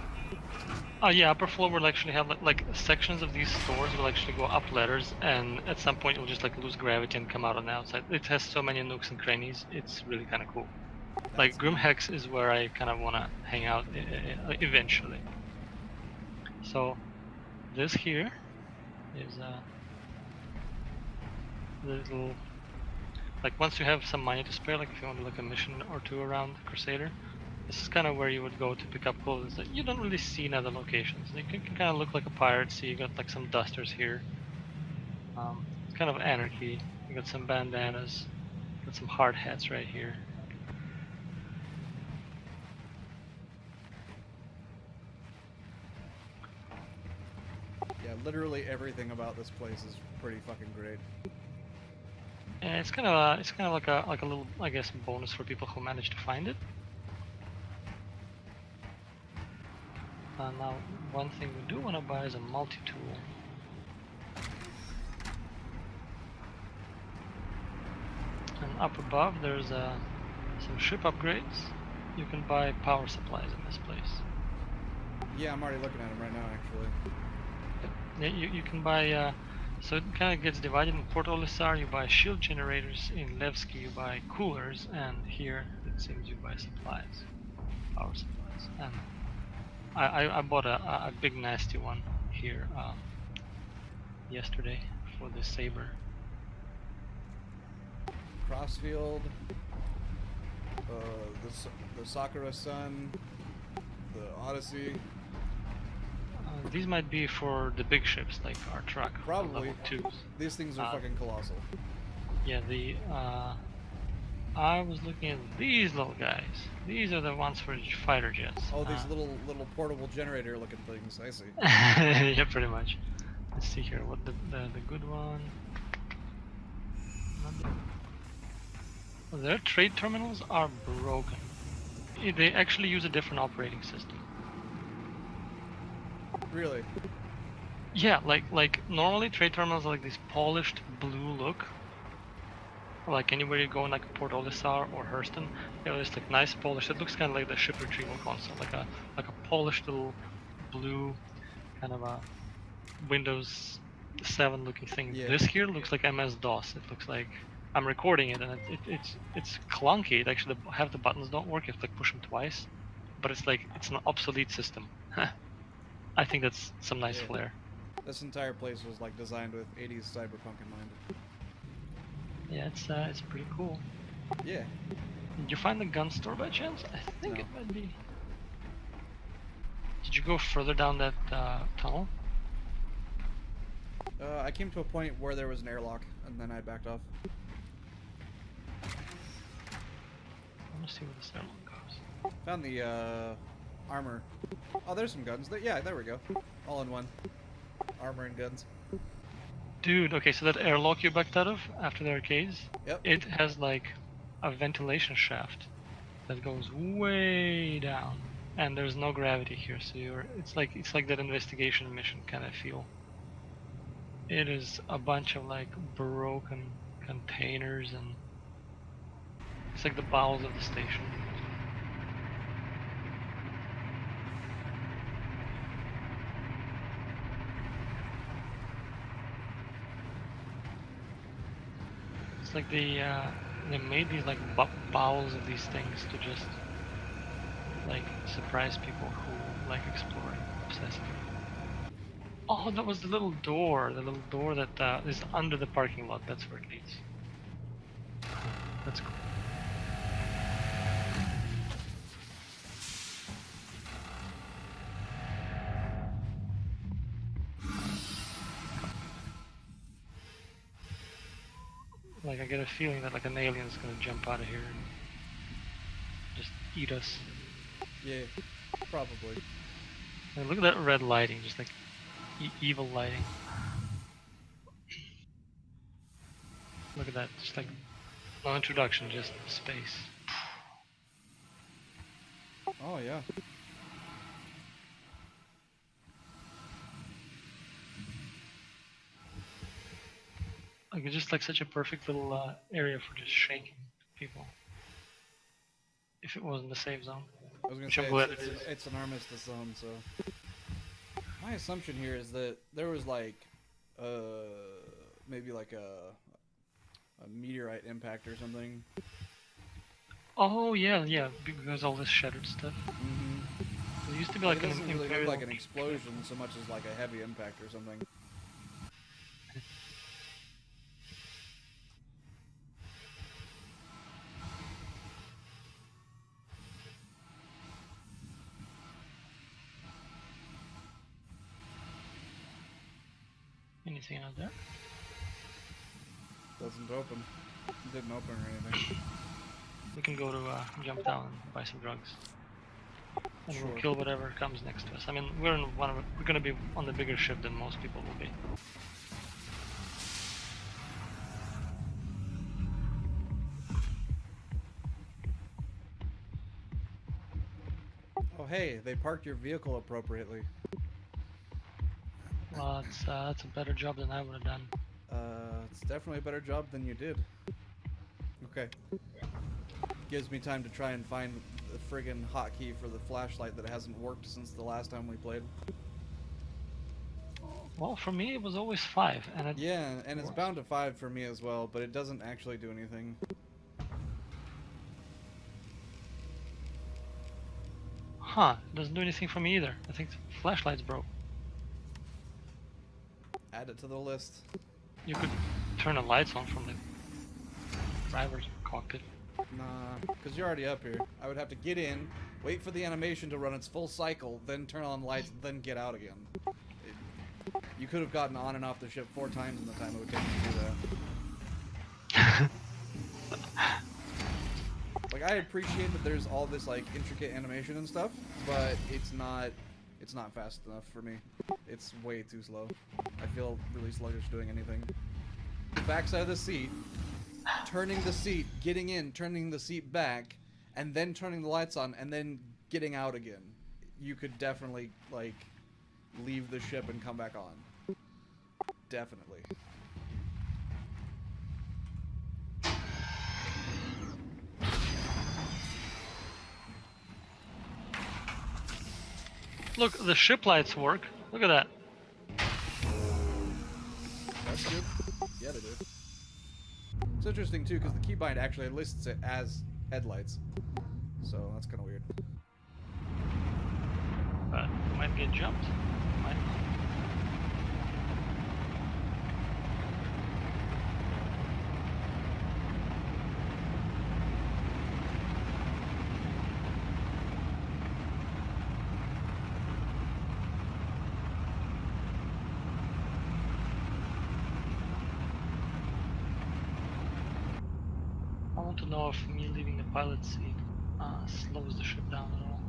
Oh yeah, upper floor will actually have like sections of these stores will actually go up ladders, and at some point it will just like lose gravity and come out on the outside. It has so many nooks and crannies. It's really kind of cool. Like Grim Hex is where I kind of want to hang out eventually. So this here is the little, like, once you have some money to spare, like if you want to like a mission or two around Crusader, this is kind of where you would go to pick up clothes that you don't really see in other locations. You can kind of look like a pirate. See, you got like some dusters here. It's kind of anarchy. You got some bandanas. Got some hard hats right here. Yeah, literally everything about this place is pretty fucking great. And it's kind of like a little, I guess, bonus for people who manage to find it. Now, one thing we do want to buy is a multi-tool. And up above, there's some ship upgrades. You can buy power supplies in this place. Yeah, I'm already looking at them right now, actually. Yeah, you can buy. So it kind of gets divided in Port Olisar. You buy shield generators. In Levski, you buy coolers, and here it seems you buy supplies, power supplies. And I bought a big nasty one here yesterday for the Saber. Crossfield, the Sakura Sun, the Odyssey. These might be for the big ships like our truck. Probably. Level 2s. These things are fucking colossal. Yeah, I was looking at these little guys. These are the ones for fighter jets. Oh, these little portable generator looking things. I see. Yeah, pretty much. Let's see here. What the good one? Their trade terminals are broken. They actually use a different operating system. Really? Yeah, like normally trade terminals are like this polished blue look. Like anywhere you go in like Port Olisar or Hurston, they have this like nice polished. It looks kind of like the ship retrieval console, like a polished little blue kind of a Windows 7 looking thing. Yeah. This here looks like MS-DOS. It looks like I'm recording it, and it's clunky. It actually half the buttons don't work. You have to like push them twice. but it's like it's an obsolete system. I think that's some nice Yeah. flair. This entire place was like designed with 80s cyberpunk in mind. Yeah, it's pretty cool. Yeah. Did you find the gun store by chance? I think No. it might be. Did you go further down that tunnel? I came to a point where there was an airlock, and then I backed off. I want to see where this airlock goes. Found the armor. Oh, there's some guns. Yeah, there we go. All in one. Armor and guns. Dude, okay, so that airlock you backed out of after the arcades, Yep. it has like a ventilation shaft that goes way down, and there's no gravity here, so it's like that investigation mission kind of feel. It is a bunch of like broken containers, and it's like the bowels of the station. It's like they made these like bowels of these things to just like surprise people who like exploring obsessively. Oh, that was the little door that is under the parking lot. That's where it leads. That's cool. Like, I get a feeling that like an alien's gonna jump out of here and just eat us. Yeah, probably. And look at that red lighting, just like evil lighting. Look at that, just like no introduction, just space. Oh, yeah. Like, it's just like such a perfect little area for just shaking people. If it wasn't a safe zone. I was gonna Which say I'm glad it's, it it's, is. it's an armistice zone, so my assumption here is that there was like maybe like a meteorite impact or something. Oh yeah, because all this shattered stuff. Mm-hmm. It used to be Like, like it an doesn't really look imperial. like an explosion so much as like a heavy impact or something. Anything out there? Doesn't open. Didn't open or anything. We can go to jump down and buy some drugs. And we'll Sure. kill whatever comes next to us. I mean, we're gonna be on the bigger ship than most people will be. Oh hey, they parked your vehicle appropriately. Well, that's a better job than I would have done. It's definitely a better job than you did. Okay. Gives me time to try and find the friggin' hotkey for the flashlight that hasn't worked since the last time we played. Well, for me, it was always 5, and it, Yeah, and it's bound to 5 for me as well, but it doesn't actually do anything. it doesn't do anything for me either. I think the flashlight's broke. Add it to the list. You could turn the lights on from the driver's cockpit. Nah, because you're already up here. I would have to get in, wait for the animation to run its full cycle, then turn on the lights, then get out again. You could have gotten on and off the ship 4 times in the time it would take to do that. Like, I appreciate that there's all this like intricate animation and stuff, but it's not fast enough for me. It's way too slow. I feel really sluggish doing anything. The backside of the seat, turning the seat, getting in, turning the seat back, and then turning the lights on, and then getting out again. You could definitely like leave the ship and come back on. Definitely. Look, the ship lights work. Look at that. That's good. Yeah, they do. It's interesting too, because the keybind actually lists it as headlights. So that's kind of weird. but you might get jumped. You might not. I want to know if me leaving the pilot seat slows the ship down at all.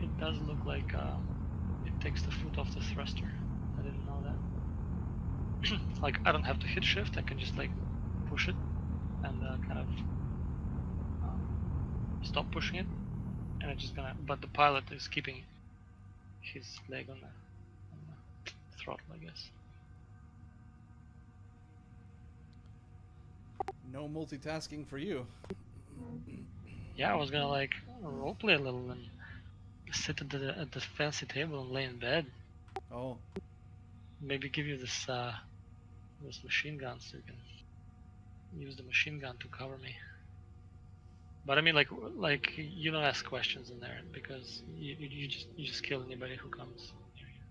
It does look like it takes the foot off the thruster. I didn't know that. Like, I don't have to hit shift, I can just like push it and kind of stop pushing it, and it's just gonna, but the pilot is keeping his leg on the throttle, I guess. No multitasking for you. Yeah, I was gonna like roleplay a little and sit at the fancy table and lay in bed. Oh, Maybe give you this this machine gun so you can use the machine gun to cover me. But I mean, like you don't ask questions in there because you just kill anybody who comes near you.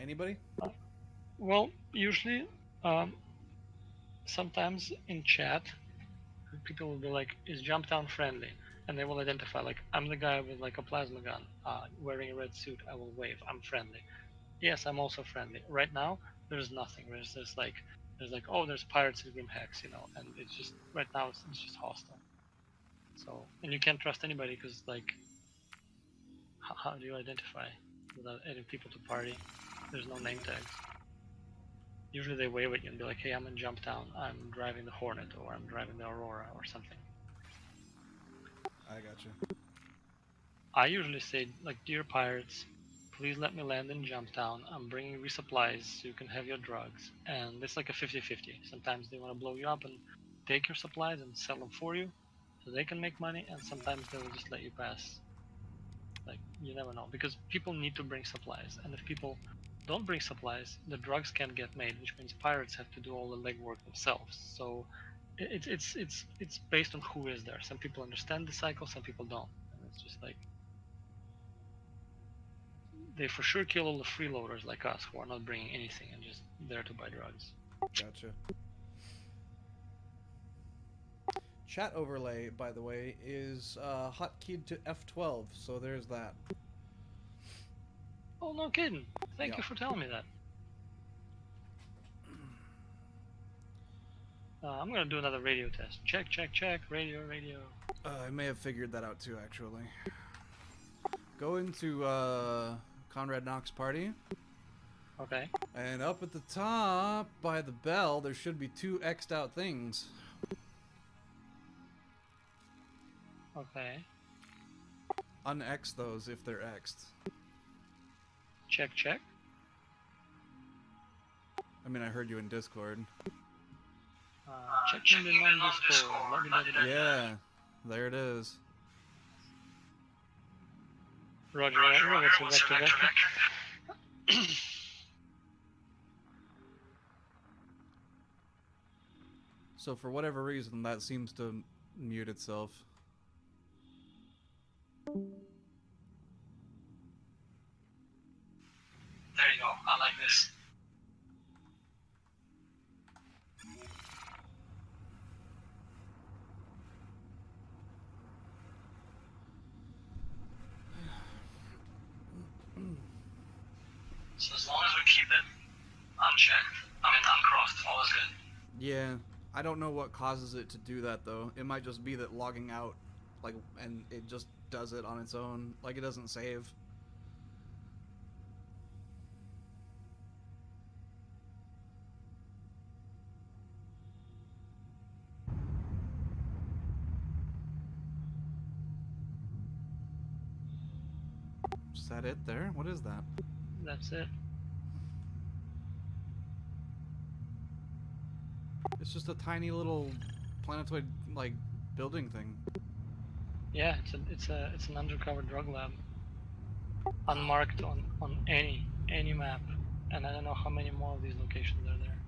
anybody? Well, usually, sometimes in chat, people will be like, "Is Jumptown friendly?" And they will identify, like, I'm the guy with like a plasma gun, wearing a red suit. I will wave. I'm friendly. Yes, I'm also friendly. Right now, there's nothing. There's like, oh, there's pirates in Grim Hex, you know, and it's just right now it's just hostile. So, and you can't trust anybody because like, how do you identify without adding people to party? There's no name tags. Usually they wave at you and be like, hey, I'm in Jumptown, I'm driving the Hornet, or I'm driving the Aurora, or something. I gotcha. I usually say, like, dear pirates, please let me land in Jumptown. I'm bringing resupplies so you can have your drugs. And it's like a 50-50. Sometimes they want to blow you up and take your supplies and sell them for you so they can make money, and sometimes they will just let you pass. Like, you never know, because people need to bring supplies, and if people don't bring supplies, the drugs can't get made, which means pirates have to do all the legwork themselves. So it's based on who is there. Some people understand the cycle, some people don't, and it's just like they for sure kill all the freeloaders like us who are not bringing anything and just there to buy drugs. Gotcha. Chat overlay, by the way, is hotkeyed to F12, so there's that. Oh, no kidding. Thank Yeah. you for telling me that. I'm gonna do another radio test. Check, check, check. Radio, radio. I may have figured that out too, actually. Go into Konrad Knox party, Okay. and up at the top by the bell, there should be two X'd out things. Okay. Un-X those if they're X'd. Check, check. I mean, I heard you in Discord. Check in the non-Discord. Yeah, there it is. Roger, Roger. What's the vector? So for whatever reason, that seems to mute itself. There you go. I like this. So as long as we keep it unchecked, uncrossed, all is good. Yeah, I don't know what causes it to do that though. It might just be that logging out, like, and it just does it on its own. Like, it doesn't save. Is that it there? What is that? That's it. It's just a tiny little planetoid, like, building thing. Yeah, it's an undercover drug lab. Unmarked on any map. And I don't know how many more of these locations are there.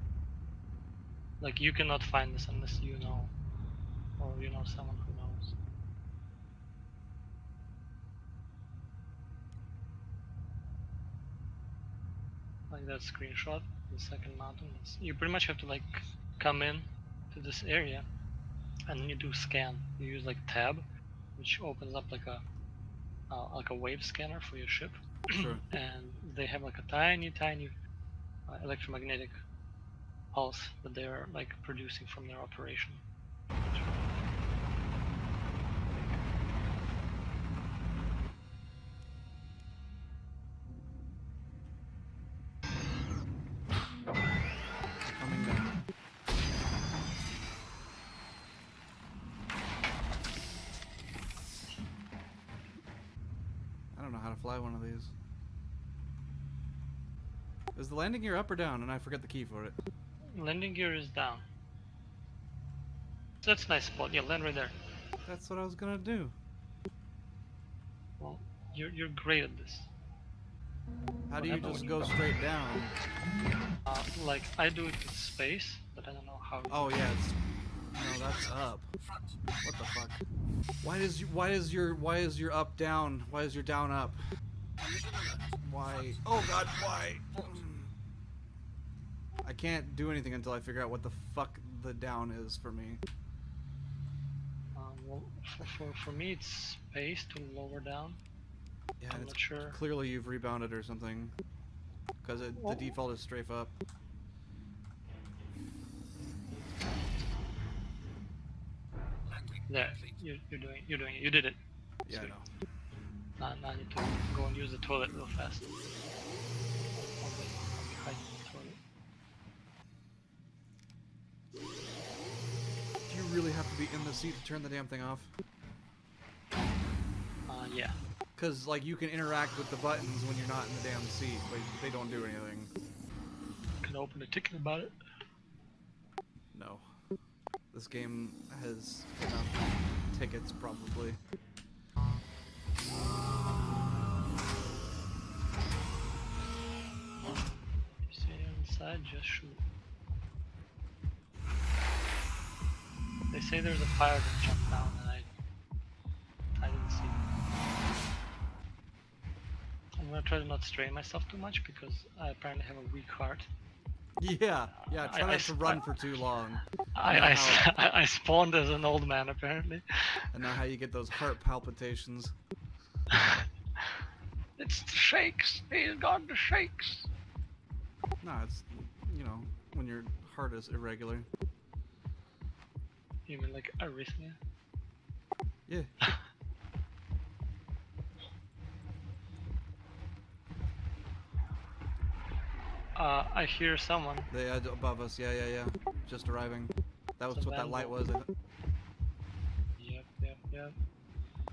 Like, you cannot find this unless you know. Or you know someone who knows. like that screenshot, the second mountain. You pretty much have to like come in to this area, and then you do scan. You use like tab, which opens up like a wave scanner for your ship. Sure. And they have like a tiny electromagnetic pulse that they are like producing from their operation. Coming down. I don't know how to fly one of these. Is the landing gear up or down? And I forget the key for it. Landing gear is down. That's a nice spot. Yeah, land right there. That's what I was gonna do. Well, you're great at this. How do you Whatever, just when go straight down? Like I do it with space, but I don't know how. Oh yeah, it's no, that's up. What the fuck? Why is your up down? Why is your down up? Why? Oh god, why? I can't do anything until I figure out what the fuck the down is for me. Well, for me it's space to lower down. Yeah, I'm it's not sure. clearly you've rebounded or something. Because the default is strafe up. There, you're doing it. You did it. Yeah, I Sweet. know. Now I need to go and use the toilet real fast. I'll be hiding in the toilet. Do you really have to be in the seat to turn the damn thing off? Yeah. Because, like, you can interact with the buttons when you're not in the damn seat, but they don't do anything. Can open a ticket about it. No. This game has enough tickets, probably. You see it inside, just shoot. They say there's a fire that jumped down, and I didn't see it. I'm gonna try to not strain myself too much because I apparently have a weak heart. Yeah, try not to run for too long. I spawned as an old man apparently. And now how you get those heart palpitations. It's the shakes. He's got the shakes. No, it's, you know, when your heart is irregular. You mean like arrhythmia? Yeah. I hear someone. They above us, yeah. Just arriving. That was It's a what that light vandal. was. Yep.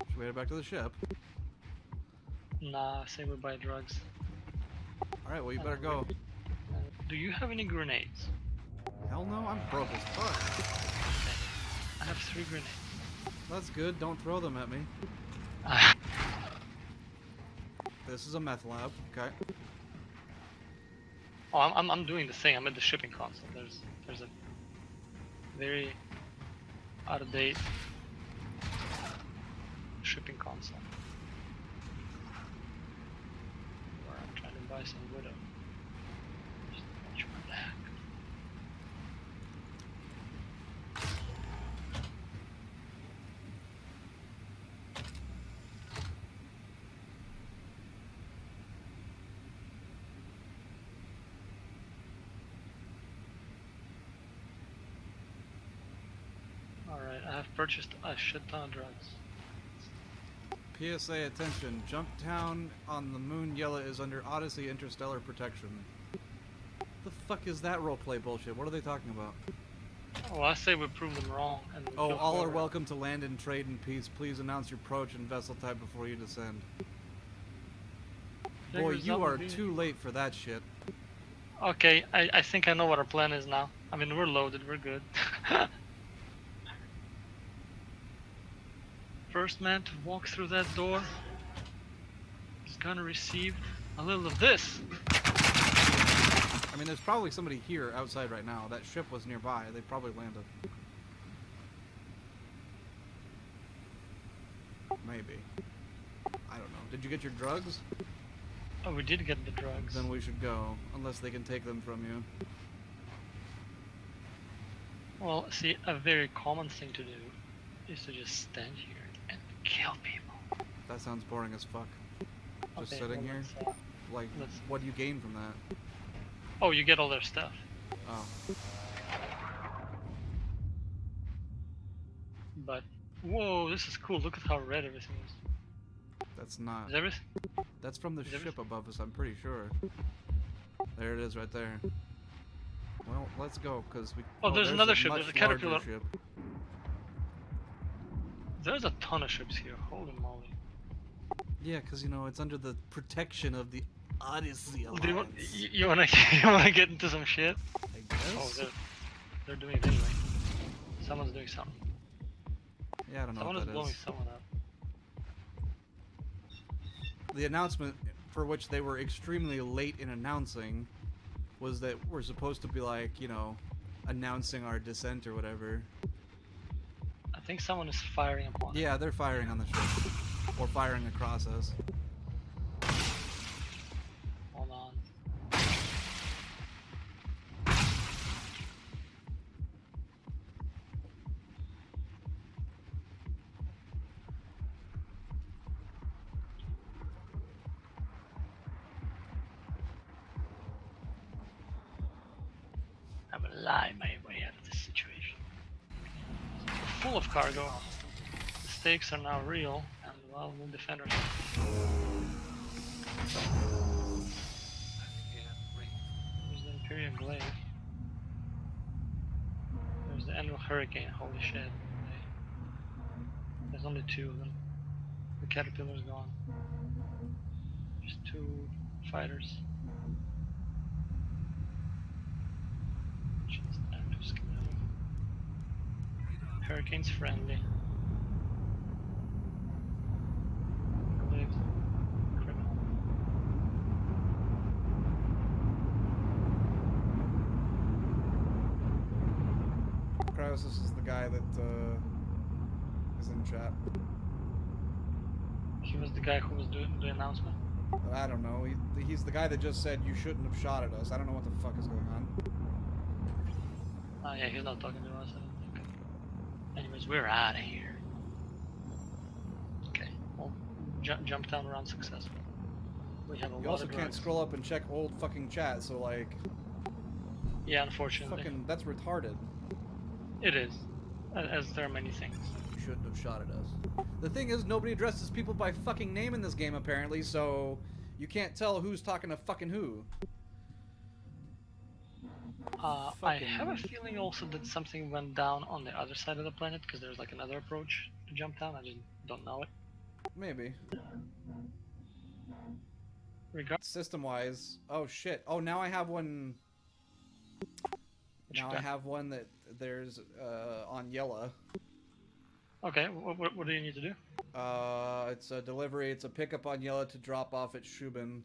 Should we head back to the ship? Nah, say we buy drugs. Alright, well you better go. Do you have any grenades? Hell no, I'm broke as fuck. I have 3 grenades. That's good, don't throw them at me. This is a meth lab, okay. Oh, I'm doing the thing. I'm at the shipping console. There's a very out of date shipping console where I'm trying to buy some widow. Just watch my back. Alright, I have purchased a shit ton of drugs. PSA attention, Jump Town on the moon Yela is under Odyssey Interstellar protection. The fuck is that roleplay bullshit? What are they talking about? Well, I say we prove them wrong. And we Oh, kill all are whoever. welcome to land and trade in peace. Please announce your approach and vessel type before you descend. Boy, Figures you out are would be- too late for that shit. Okay, I think I know what our plan is now. I mean, we're loaded, we're good. First man to walk through that door is gonna receive a little of this. I mean, there's probably somebody here outside right now. That ship was nearby. They probably landed. Maybe. I don't know. Did you get your drugs? Oh, we did get the drugs. then we should go. Unless they can take them from you. Well, see, a very common thing to do is to just stand here and kill people. That sounds boring as fuck. Just Okay, sitting well, here? Like, let's- what do you gain from that? Oh, you get all their stuff. Oh. But, whoa, this is cool. Look at how red everything is. That's not. Is everything? That's from the Is ship everything- above us, I'm pretty sure. There it is right there. Well, let's go, because we... Oh, there's another a ship, much there's a Caterpillar. larger ship. There's a ton of ships here. Holy moly. Yeah, because, you know, it's under the protection of the Odyssey Do you, want, Alliance. you wanna you wanna get into some shit? I guess? Oh, they're doing it anyway. Someone's doing something. Yeah, I don't know Someone what is that blowing is. someone up. The announcement, for which they were extremely late in announcing, was that we're supposed to be like, you know, announcing our descent or whatever. I think someone is firing upon it. Yeah, they're firing on the ship. Or firing across us. Hold on. I will lie my way out of this situation. We're full of cargo. The stakes are now real, and well, we'll defend ourselves. There's the Imperial Glaive. There's the Annual Hurricane. Holy shit. There's only 2 of them. The Caterpillar's gone. Just 2 fighters. Just active schematic. Hurricane's friendly. Glaive. Criminal. Krausis is the guy that is in chat. He was the guy who was doing the announcement. I don't know. He's the guy that just said you shouldn't have shot at us. I don't know what the fuck is going on. Oh yeah, he's not talking to us, I don't think. Anyways, we're out of here. Okay, well, jump down around successful. We have a You lot also of can't drugs. scroll up and check old fucking chat, so like, Yeah, unfortunately. fucking, that's retarded. It is. As there are many things. You shouldn't have shot at us. The thing is, nobody addresses people by fucking name in this game, apparently, so you can't tell who's talking to fucking who. I have a feeling also that something went down on the other side of the planet, because there's like another approach to jump down. I just don't know it. Maybe. Regardless, System-wise. Oh shit. Oh, now I have one. Now I have one that there's on Yela. Okay, what do you need to do? It's a delivery. It's a pickup on Yela to drop off at Shubin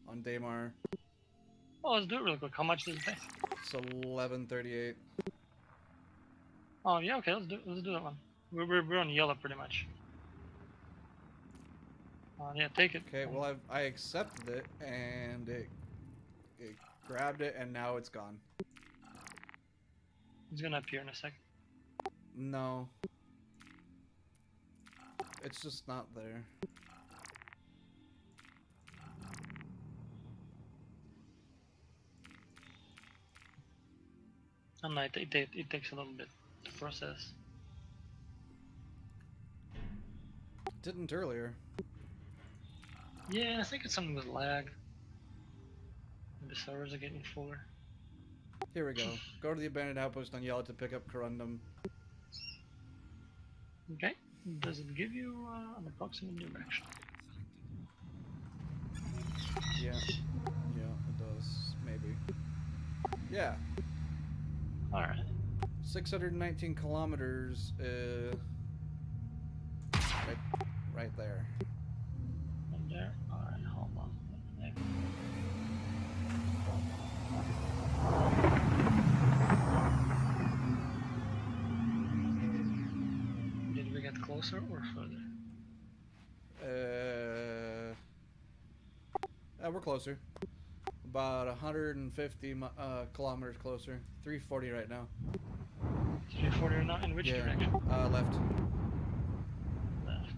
on Daymar. Oh, let's do it real quick. How much does it pay? It's 11:38. Oh yeah, okay, let's do that one. We're on Yela pretty much. Yeah, take it. Okay. Well, I accepted it and it grabbed it and now it's gone. It's gonna appear in a second. No. It's just not there. And no, it takes a little bit to process. Didn't earlier. Yeah, I think it's something with lag. The servers are getting fuller. Here we go. Go to the abandoned outpost on Yela to pick up Corundum. Okay. Does it give you an approximate direction? Yeah. Yeah, it does. Maybe. Yeah. Alright. 619 kilometers, right there. And there. Alright, hold on. There. Did we get closer or further? We're closer. About 150 kilometers closer. 340 right now. 340 now. In which direction? Left. Left.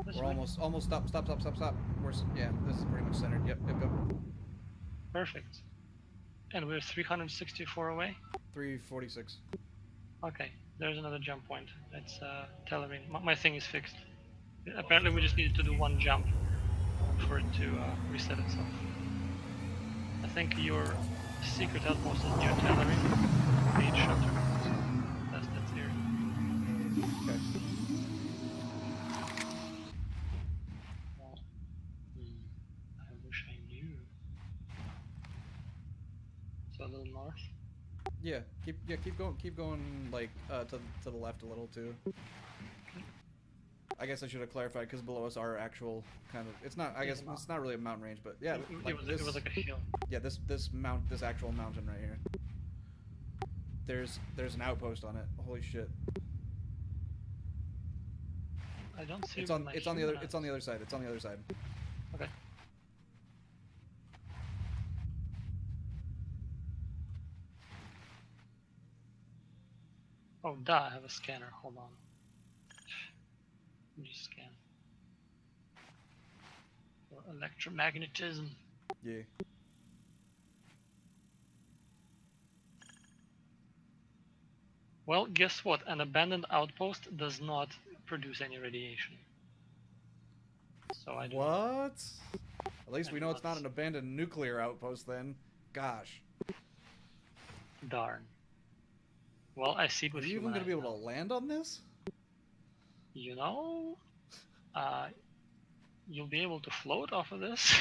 This We're way? almost stop. Yeah, this is pretty much centered. Yep. Perfect. And we're 364 away? 346. Okay, there's another jump point. It's telling me my thing is fixed. Apparently we just needed to do one jump for it to reset itself. I think your secret outpost is near artillery. 8 shelter. That's the theory. Okay. Well, I wish I knew. So a little north. Yeah, keep going like to the left a little too. I guess I should have clarified because below us are actual kind of. It's not. I guess it's not really a mountain range, but yeah, like it was like a hill. Yeah, this actual mountain right here. There's an outpost on it. Holy shit! I don't see. It's on the other. human It's on the other side. It's on the other side. Okay. Oh, duh, I have a scanner. Hold on. Let me just scan. For electromagnetism. Yeah. Well, guess what? An abandoned outpost does not produce any radiation. So I don't. What? At least we I know don't it's not an abandoned nuclear outpost then. Gosh. Darn. Well, I see it Are with you even human gonna be eyes able now. to land on this? You know, you'll be able to float off of this.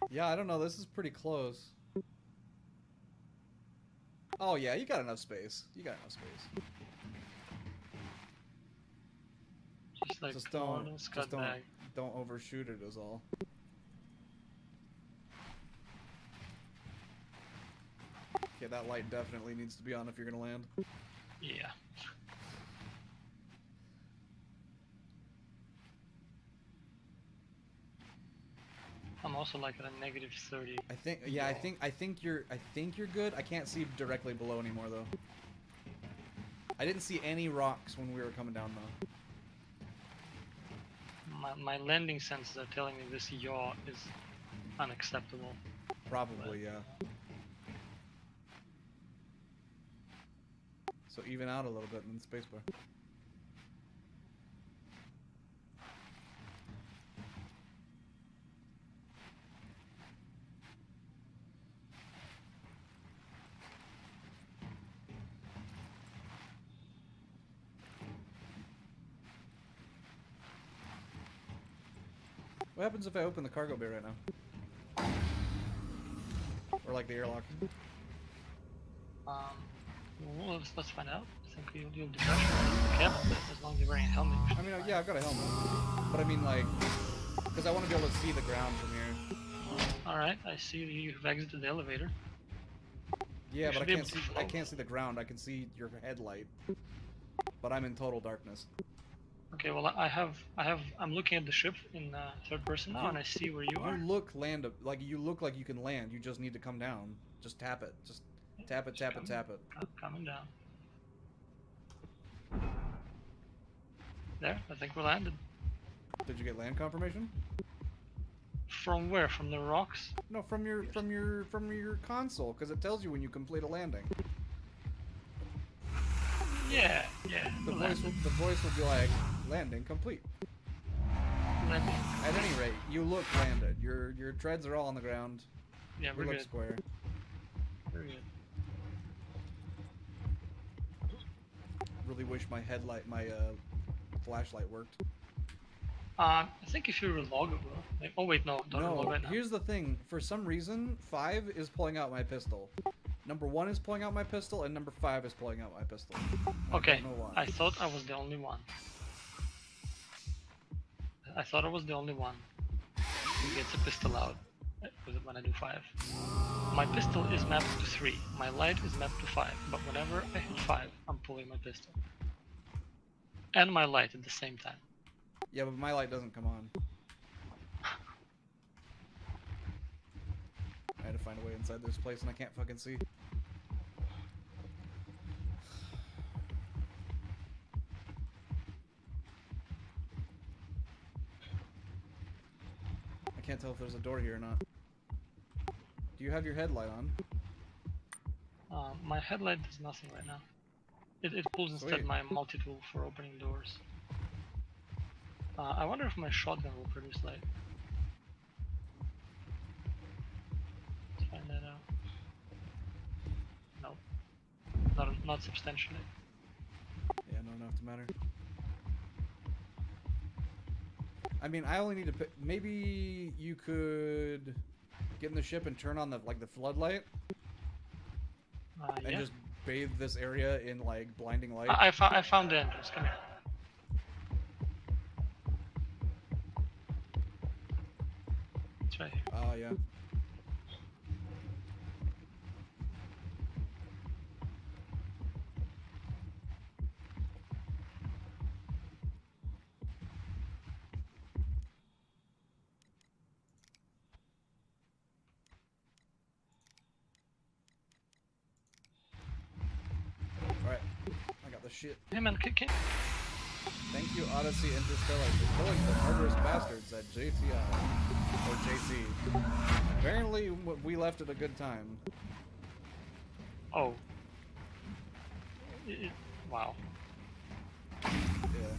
Yeah, I don't know. This is pretty close. Oh yeah, you got enough space. You got enough space. Just like Just Konrad don't, and just Scuttbag. don't overshoot it is all. Okay, that light definitely needs to be on if you're gonna land. Yeah. I'm also like at a negative 30. I think, yeah, I think you're good. I can't see directly below anymore though. I didn't see any rocks when we were coming down though. My landing senses are telling me this yaw is unacceptable. Probably, yeah. So even out a little bit in the spacebar. What happens if I open the cargo bay right now? Or like the airlock? Well, let's find out. I think you'll depressurize the cabin as long as you're wearing a helmet. I mean, yeah, I've got a helmet. But I mean, like, because I want to be able to see the ground from here. Alright, I see you've exited the elevator. Yeah, You but should be able to I float. can't see the ground. I can see your headlight. But I'm in total darkness. Okay, well I'm looking at the ship in third person now, and I see where you are. You look you look like you can land. You just need to come down. Just tap it. Just tap it, tap it, tap it. Coming down. There, I think we landed. Did you get land confirmation? From where? From the rocks? No, from your console, because it tells you when you complete a landing. Yeah. The we voice will be like, landing complete. landed. At any rate, you look landed. Your treads are all on the ground. Yeah, You we're look good. square. We're good. Really wish my flashlight worked. I think if you relog it will. Like, oh wait, no, don't relog No, right now. here's the thing. For some reason, 5 is pulling out my pistol. Number 1 is pulling out my pistol, and number 5 is pulling out my pistol. I Okay, don't know why. I thought I was the only one. I thought I was the only one who gets a pistol out when I do 5. My pistol is mapped to 3. My light is mapped to 5. But whenever I hit 5, I'm pulling my pistol. And my light at the same time. Yeah, but my light doesn't come on. I had to find a way inside this place and I can't fucking see. I can't tell if there's a door here or not. Do you have your headlight on? My headlight does nothing right now. It pulls instead Sweet. my multi-tool for opening doors. I wonder if my shotgun will produce light. Let's find that out. No. Not substantially. Yeah, not enough to matter. I mean, I only need to pick... Maybe you could get in the ship and turn on the floodlight and Yeah. just bathe this area in like blinding light. I found the entrance. Come here. It's right here. Oh yeah. Alright, I got the shit. Hey man, can Thank you, Odyssey Interstellar, for killing the murderous bastards at JTI. Or JT. Apparently, we left at a good time. Oh. Wow. Yeah.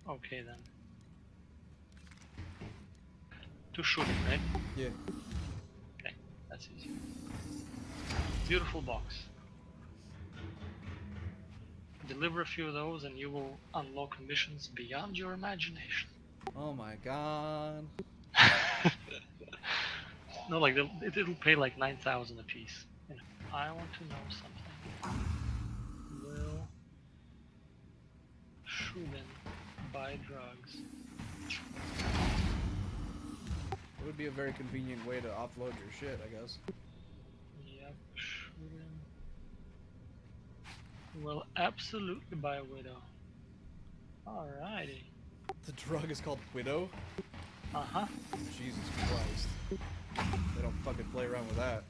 Okay then. To shoot him, right? Yeah. Okay, that's easy. Beautiful box. Deliver a few of those and you will unlock missions beyond your imagination. Oh my god. No, like it'll pay like 9,000 a piece. You know, I want to know something. Will Schumann buy drugs? It would be a very convenient way to offload your shit, I guess. Yep, Schumann will absolutely buy a widow. Alrighty. The drug is called Widow? Uh-huh. Jesus Christ. They don't fucking play around with that.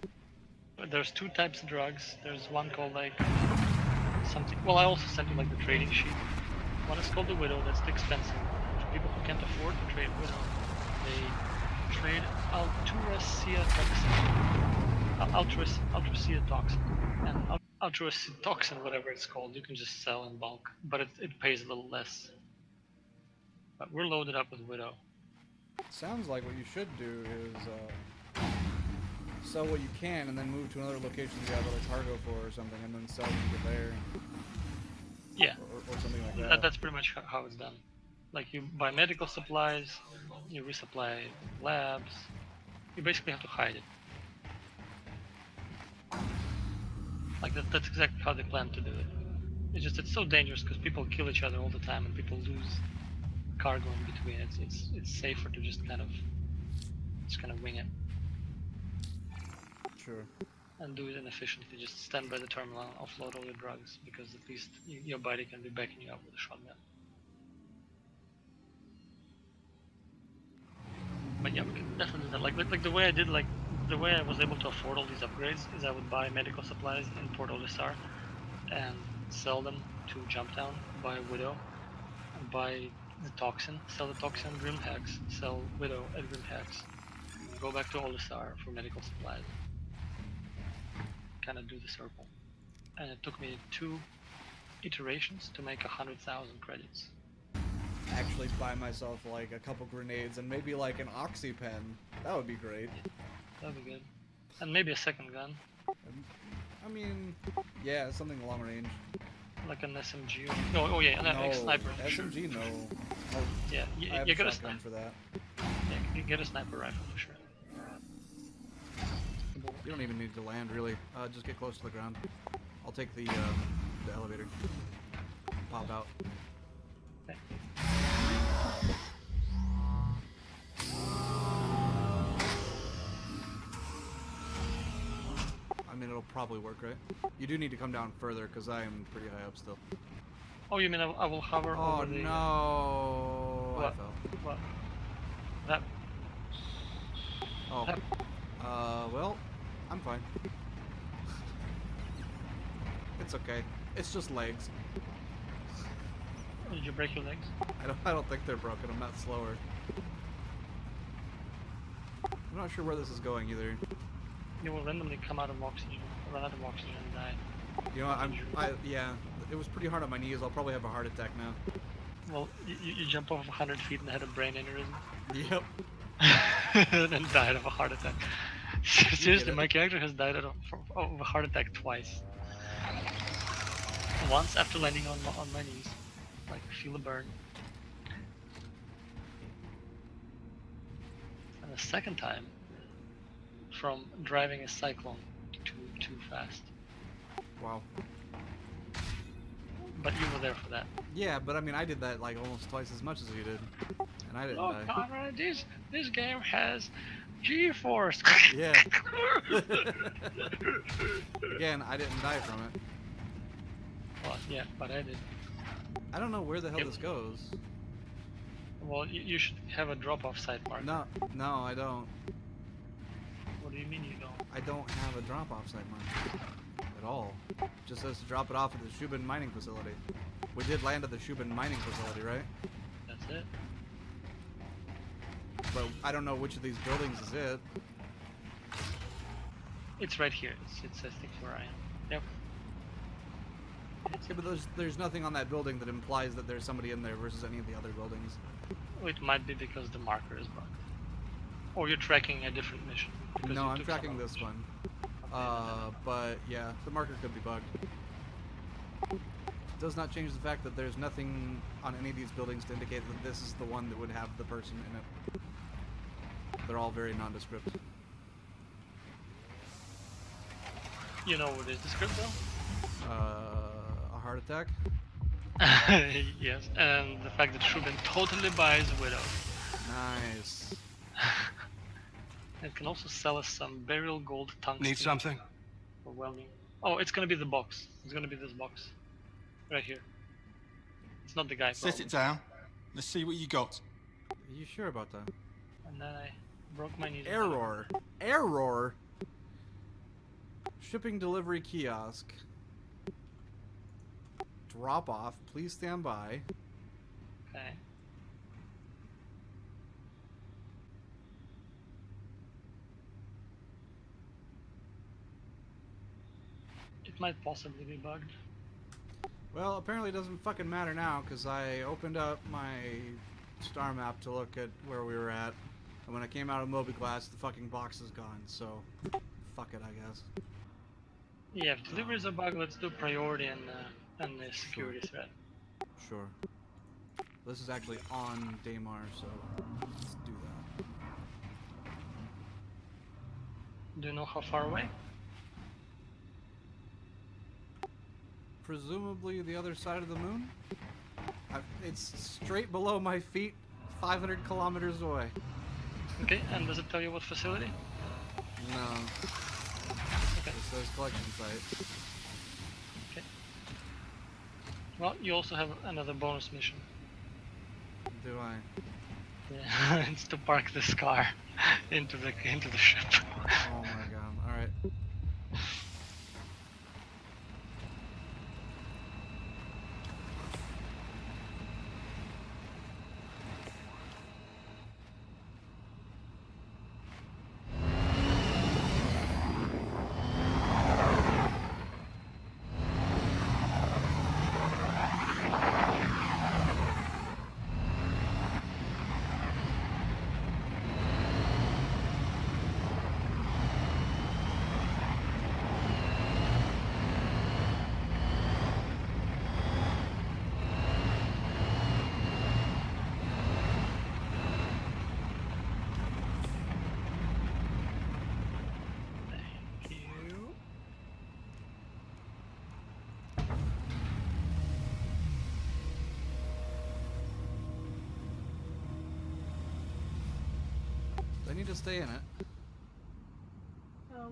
But there's two types of drugs. There's one called like something. Well, I also sent you like the trading sheet. One is called the Widow. That's the expensive. For people who can't afford to trade Widow, they trade Altrucia toxin. Altrucia toxin. And Altrucia toxin, whatever it's called, you can just sell in bulk, but it pays a little less. But we're loaded up with Widow. Sounds like what you should do is sell what you can and then move to another location you have other cargo for or something and then sell when you get there. Yeah. Or something like that. That's pretty much how it's done. Like you buy medical supplies, you resupply labs, you basically have to hide it. Like that's exactly how they plan to do it. It's so dangerous because people kill each other all the time and people lose cargo in between. It's safer to just kind of wing it Sure. and do it inefficiently. Just stand by the terminal and offload all your drugs because at least your body can be backing you up with a shotgun. But yeah, we can definitely do that. Like the way I did, like the way I was able to afford all these upgrades is I would buy medical supplies in Port Olisar and sell them to Jumptown, buy Widow, and buy the toxin, sell the toxin at Grim Hex, sell Widow at Grim Hex, go back to Olisar for medical supplies. Kind of do the circle. And it took me 2 iterations to make 100,000 credits. Actually buy myself like a couple grenades and maybe like an oxy pen. That would be great. That'd be good. And maybe a second gun, I mean, yeah, something long range. like an SMG. Oh yeah, an FX sniper. For sure. SMG, no. Yeah, I have you a get a shotgun sniper. for that. Yeah, you get a sniper rifle for sure. You don't even need to land, really. Just get close to the ground. I'll take the elevator. Pop out. Okay. I mean, it'll probably work, right? You do need to come down further, because I am pretty high up still. Oh, you mean I will hover Oh over the... no! I What? fell. What? That... Oh. that- Well, I'm fine. It's okay. It's just legs. Did you break your legs? I don't think they're broken. I'm not slower. I'm not sure where this is going either. You will randomly come out of oxygen, run out of oxygen and die. You know what, yeah, it was pretty hard on my knees. I'll probably have a heart attack now. Well, you jump off 100 feet and had a brain aneurysm. Yep. And then died of a heart attack. Seriously, it. my character has died of a heart attack twice. Once after landing on my knees, like feel a burn. And the second time from driving a cyclone too fast. Wow. But you were there for that. Yeah, but I mean, I did that like almost twice as much as you did, and I didn't Oh, die. Conrad, this game has G-force. Yeah. Again, I didn't die from it. Well, yeah, but I did. I don't know where the hell Yep. this goes. Well, you should have a drop-off site mark. No, I don't. What do you mean you don't? I don't have a drop-off site mark at all. Just says to drop it off at the Shubin mining facility. We did land at the Shubin mining facility, right? That's it. But I don't know which of these buildings is it. It's right here. It's I think where I am. Yep. Yeah, but there's nothing on that building that implies that there's somebody in there versus any of the other buildings. It might be because the marker is bugged. Or you're tracking a different mission. because No, you I'm took tracking some this of one. Okay, But yeah, the marker could be bugged. Does not change the fact that there's nothing on any of these buildings to indicate that this is the one that would have the person in it. They're all very nondescript. You know what is the script though? A heart attack? Yes, and the fact that Shubin totally buys Widow. Nice. It can also sell us some burial gold tungsten. Need something? For welding. Oh, it's gonna be the box. It's gonna be this box. Right here. It's not the guy. Sit it down. Let's see what you got. Are you sure about that? And then I broke my knees. Error. Error. Shipping delivery kiosk. Drop off. Please stand by. Okay. It might possibly be bugged. Well, apparently it doesn't fucking matter now because I opened up my star map to look at where we were at, and when I came out of mobiGlas, the fucking box is gone. So, fuck it, I guess. Yeah, if deliveries are bugged, let's do priority and the security threat. Sure. This is actually on Daymar, so let's do that. Do you know how far away? Presumably the other side of the moon? It's straight below my feet, 500 kilometers away. Okay, and does it tell you what facility? No. Okay. It says collection site. Okay. Well, you also have another bonus mission. Do I? Yeah, it's to park this car into the ship. Oh my god. Alright. Thank you. I need to stay in it.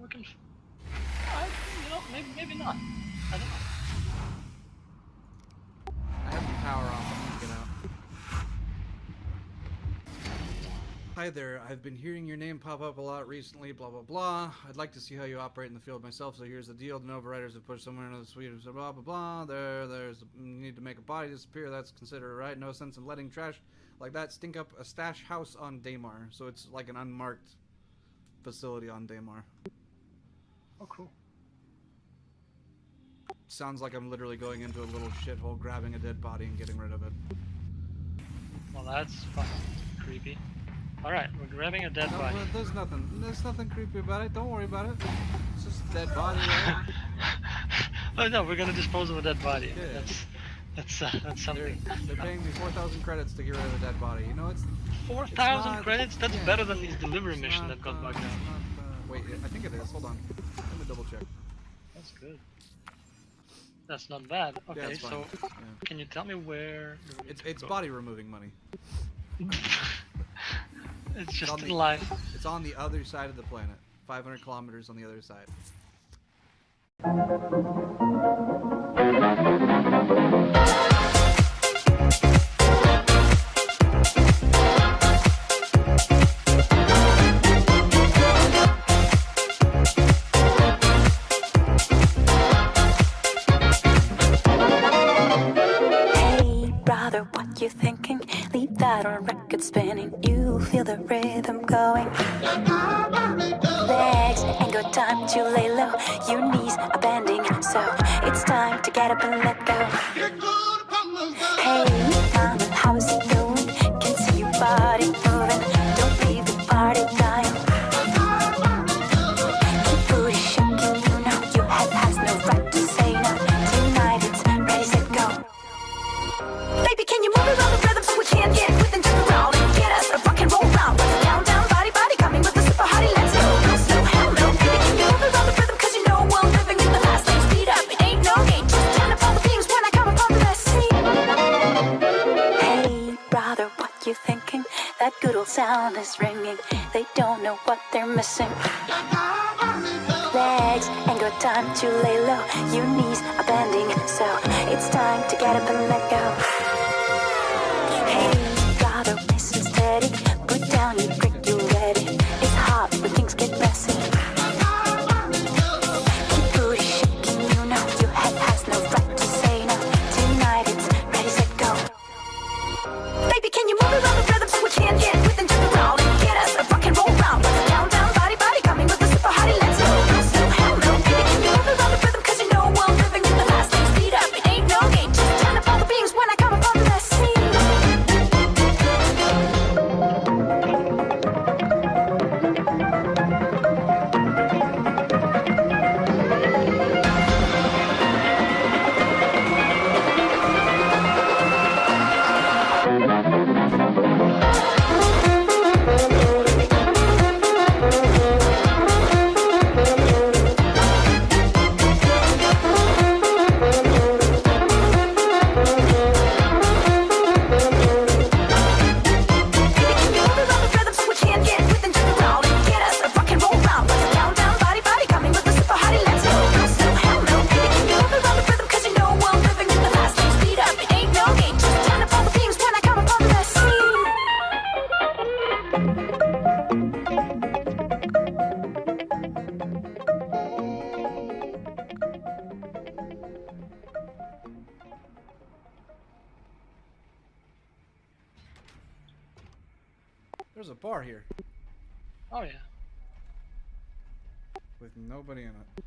We can. Maybe not. I don't know. I Hi there, I've been hearing your name pop up a lot recently, blah blah blah. I'd like to see how you operate in the field myself, so here's the deal. The overriders have pushed somewhere into the suite, blah blah blah. There's you need to make a body disappear, that's considered right. No sense in letting trash like that stink up a stash house on Daymar. So it's like an unmarked facility on Daymar. Oh, cool. Sounds like I'm literally going into a little shithole, grabbing a dead body and getting rid of it. Well, that's fucking creepy. Alright, we're grabbing a dead body. There's nothing creepy about it. Don't worry about it. It's just a dead body, right? Oh no, we're gonna dispose of a dead body. Yeah. That's something. They're paying me 4,000 credits to get rid of a dead body. You know, it's 4,000 not- credits? That's yeah. better than these delivery It's mission not, that got bugged it's out. not, wait, I think it is. Hold on. Let me double check. That's good. That's not bad. Okay, it's fine. so Yeah. can you tell me where we need to It's go? body removing money. It's just on in the- line. It's on the other side of the planet. 500 kilometers on the other side. Hey, brother, what you thinking? Leave that on record spinning. You feel the rhythm going. Legs ain't got time to lay low. Your knees are bending, so it's time to get up and let go. Hey, mama, how's it going? Can see your body moving. Don't leave the party dying. Keep booty shaking, you know your head has no right to say no. Tonight it's ready, set, go. Baby, can you move around the rhythm so we can get with and jump around and get us a rock and roll round? Down, down, body, body, coming with a super hottie, let's go. No slow, hell no. Baby, can you move around the rhythm? Cause you know we're living in the fast lane. Speed up, it ain't no gate. Just turn up all the beams when I come upon the scene. Hey, brother, what you thinking? That good old sound is ringing. They don't know what they're missing. Legs ain't got time to lay low. Your knees are bending, so it's time to get up and let go. Hey, brother, listen steady. Put down your brick, you ready. It's hot when things get messy. Keep booty shaking, you know your head has no right to say no. Tonight it's ready, set, go. Baby, can you move around the rhythm so we can get with and jump around and get us a rock and roll round? Down, down, body, body, coming with a super hottie, let's go. No slow, hell no. Baby, can you move around the rhythm? Cause you know we're living in the fast lane. Speed up, it ain't no gate. Just turn up all the beams when I come upon the scene. There's a bar here Oh yeah. with nobody in it.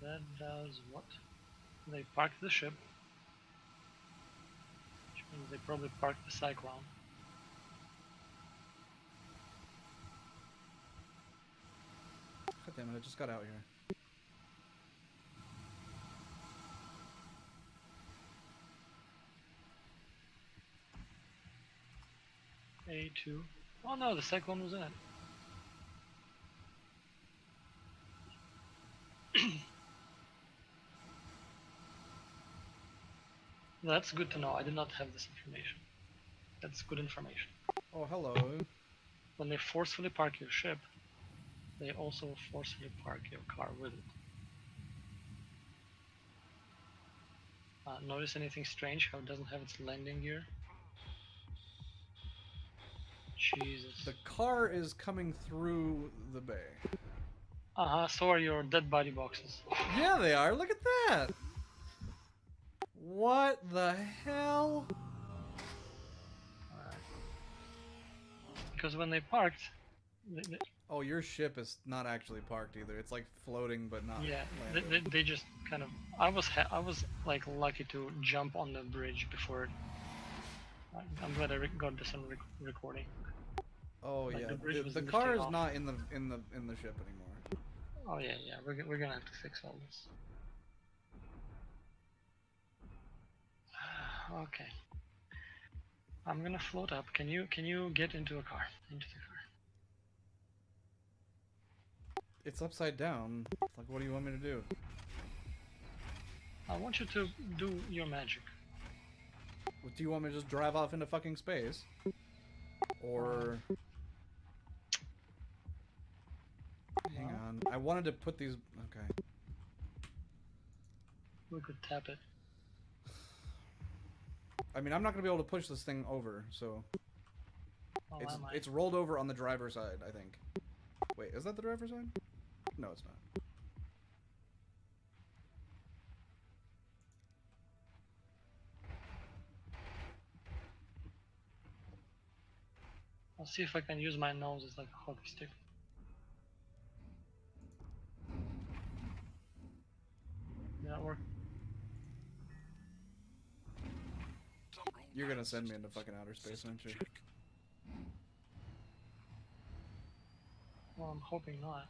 That does what? They parked the ship. Which means they probably parked the Cyclone. God damn it, I just got out here. A2. Oh no, the Cyclone was in it. That's good to know. I did not have this information. That's good information. Oh, hello. When they forcefully park your ship, they also forcefully park your car with it. Notice anything strange? How it doesn't have its landing gear? Jesus. The car is coming through the bay. So are your dead body boxes. Yeah, they are. Look at that. What the hell? Because when they parked, they, Oh, your ship is not actually parked either. It's like floating, but not. yeah, landed. they just kind of. I was like lucky to jump on the bridge before it. I'm glad I got this on recording. Oh like yeah, the bridge was the lifting car is off. not in the ship anymore. Oh yeah, we're gonna have to fix all this. Okay. I'm gonna float up. Can you get into a car? Into the car. It's upside down. Like, what do you want me to do? I want you to do your magic. What, do you want me to just drive off into fucking space? Or... Hang on. I wanted to put these... Okay. We could tap it. I mean, I'm not going to be able to push this thing over, so... Oh, It's rolled over on the driver's side, I think. Wait, is that the driver's side? No, it's not. I'll see if I can use my nose as like a hockey stick. Did that work? You're gonna send me into fucking outer space, aren't you? Well, I'm hoping not.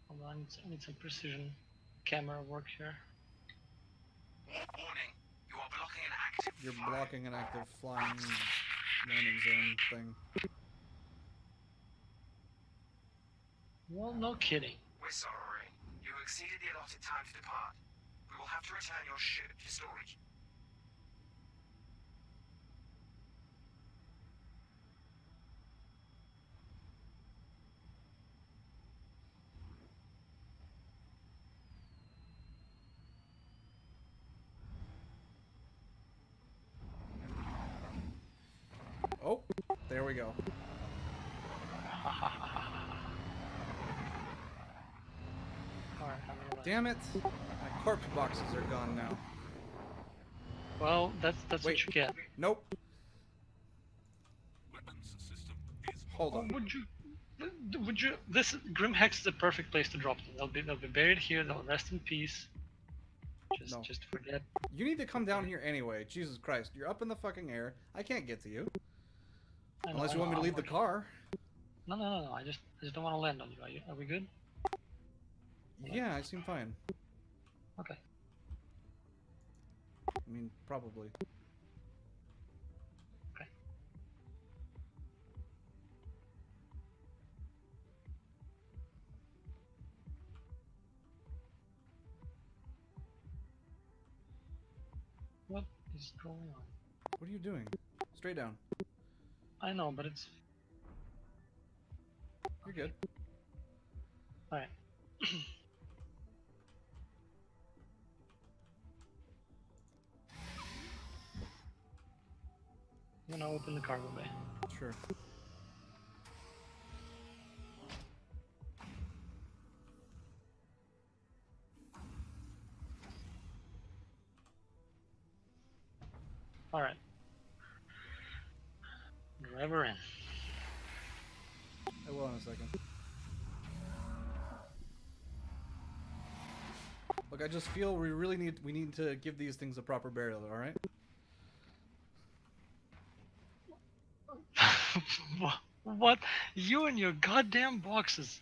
Hold on, I need some precision camera work here. Warning, you are blocking an active You're fire. blocking an active flying landing zone thing. Well, no kidding. We're sorry. You exceeded the allotted time to depart. We will have to return your ship to storage. Oh, there we go. Alright, I'm gonna let. Damn it! My corpse boxes are gone now. Well, that's Wait. what you get. Nope. Hold on. Would you? This Grim Hex is the perfect place to drop them. They'll be buried here. They'll rest in peace. No. Just forget. You need to come down here anyway. Jesus Christ, you're up in the fucking air. I can't get to you. I know, Unless I you want me know, to leave the I'm car. No. I just don't want to land on you. Are we good? Yeah, I seem fine. Okay. I mean, probably. Okay. What is going on? What are you doing? Straight down. I know, but it's You're good. alright. I'm gonna open the cargo bay. Sure. Alright. Driver in. I will in a second. Look, I just feel we need to give these things a proper burial, alright? What? You and your goddamn boxes.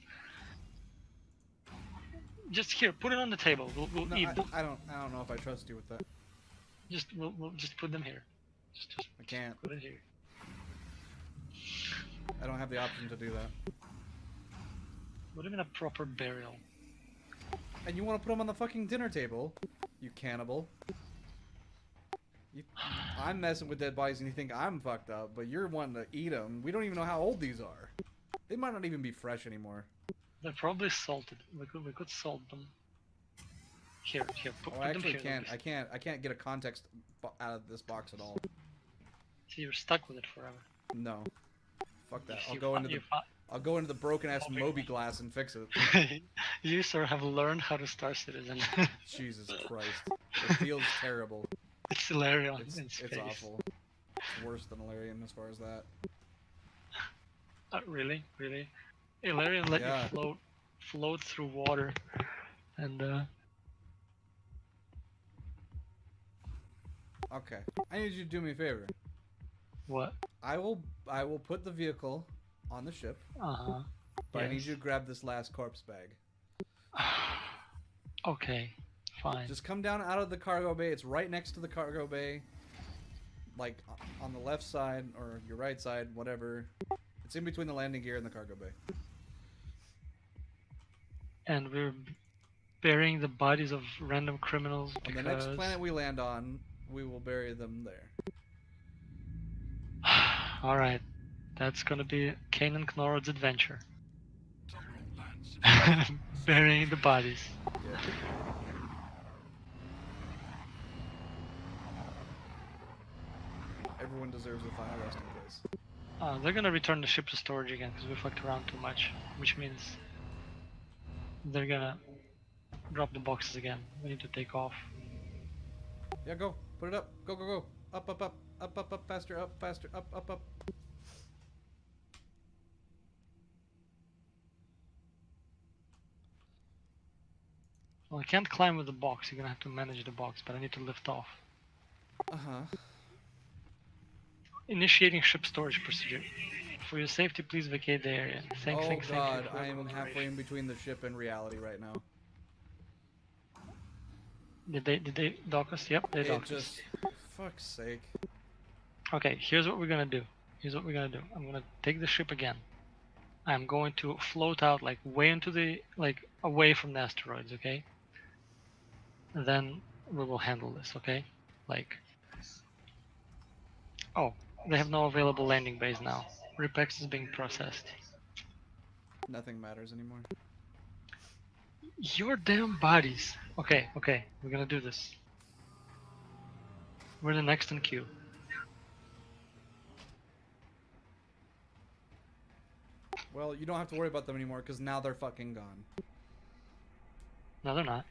Just here, put it on the table. We'll No, eat. I don't know if I trust you with that. We'll just put them here. Just I can't. put it here. I don't have the option to do that. Put them in a proper burial. And you want to put them on the fucking dinner table? You cannibal. I'm messing with dead bodies and you think I'm fucked up, but you're wanting to eat them. We don't even know how old these are. They might not even be fresh anymore. They're probably salted. We could salt them. Here, put Oh, I them actually here. can't. Lucas. I can't get a context out of this box at all. So you're stuck with it forever. No. Fuck that. I'll You go fi- into you the fi- I'll go into the broken ass Moby Moby glass and fix it. You, sir, have learned how to Star Citizen. Jesus Christ. It feels terrible. It's hilarious in It's space. awful. It's worse than Ilarian as far as that. Really? Ilarian let Yeah. you float through water, and Okay. I need you to do me a favor. what? I will put the vehicle on the ship, Uh-huh. but I need Yes. you to grab this last corpse bag. Okay, fine. Just come down out of the cargo bay. It's right next to the cargo bay. Like on the left side or your right side, whatever. It's in between the landing gear and the cargo bay. And we're burying the bodies of random criminals On because... the next planet we land on, we will bury them there. Alright, that's gonna be Cain and Konrad's adventure. Burying the bodies. Yeah. Everyone deserves a final resting place. They're gonna return the ship to storage again because we fucked around too much, which means they're gonna drop the boxes again. We need to take off. Yeah, go. Put it up. Go, go, go. Up, up, up. Up, up, up. Faster, up, faster. Up, up, up. Well, I can't climb with the box. You're gonna have to manage the box, but I need to lift off. Uh-huh. Initiating ship storage procedure. For your safety, please vacate the area. Thanks, Oh thank you god, for I your am halfway cooperation. in between the ship and reality right now. Did they dock us? Yep, they It docked us. just... Fuck's sake. Okay, here's what we're gonna do. I'm gonna take the ship again. I'm going to float out like way into the away from the asteroids, okay? And then we will handle this, okay? Like, oh, they have no available landing bays now. Repex is being processed. Nothing matters anymore. Your damn bodies. Okay, we're gonna do this. We're the next in queue. Well, you don't have to worry about them anymore, because now they're fucking gone. No, they're not.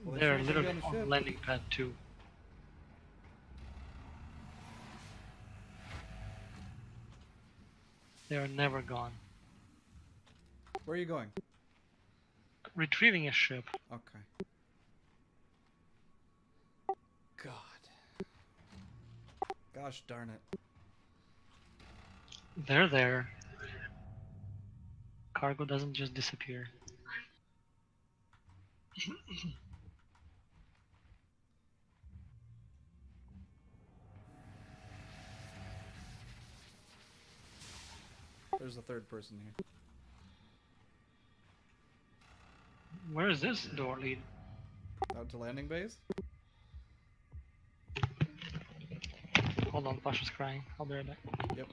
Well, they They're shouldn't be literally on the on ship. landing pad 2. They are never gone. Where are you going? Retrieving a ship. Okay. God. Gosh darn it. They're there. Cargo doesn't just disappear. There's a third person here. Where is this door lead? Out to landing base? Hold on, Pasha's crying. I'll be right back. Yep.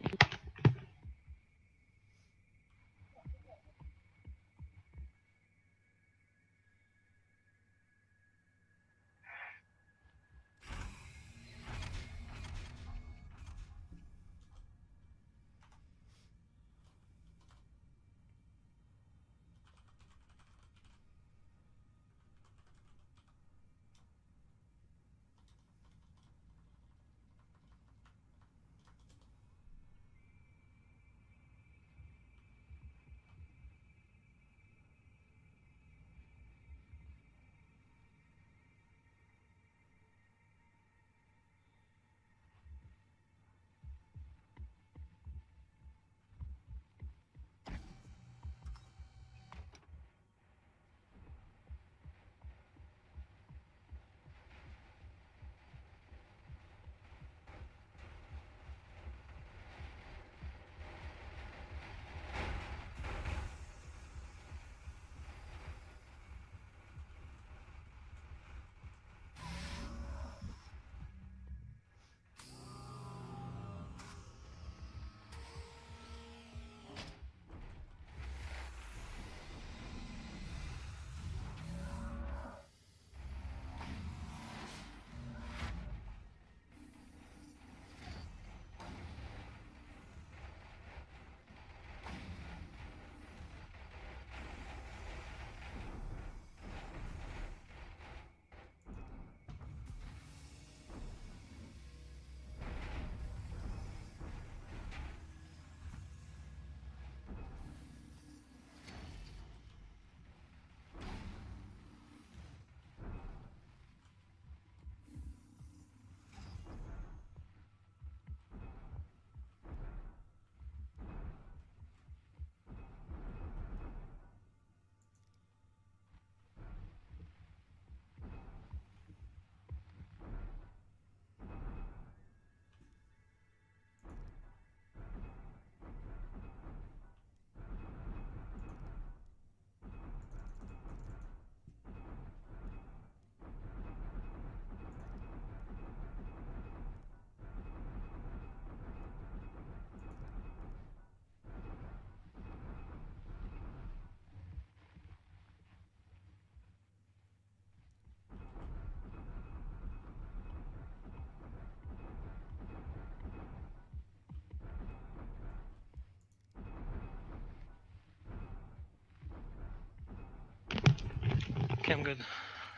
Okay, I'm good.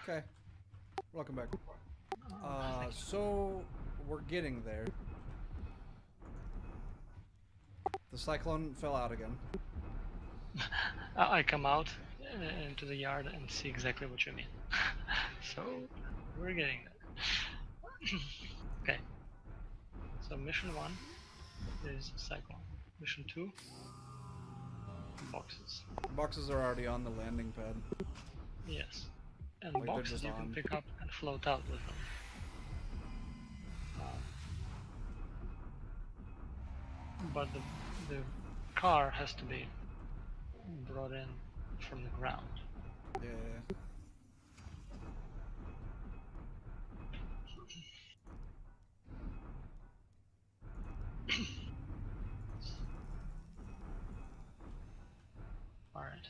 Okay. Welcome back. So we're getting there. The cyclone fell out again. I come out into the yard and see exactly what you mean. So we're getting there. Okay. So mission 1 is cyclone. Mission 2, boxes. Boxes are already on the landing pad. Yes. And Like, they're boxes just you on. can pick up and float out with them. But the car has to be brought in from the ground. Yeah. Alright.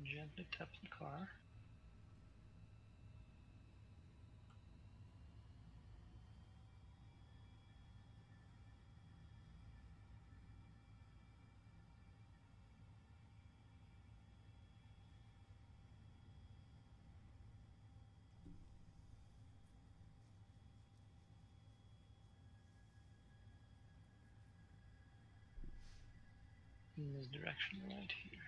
Gently tap the car. In this direction right here.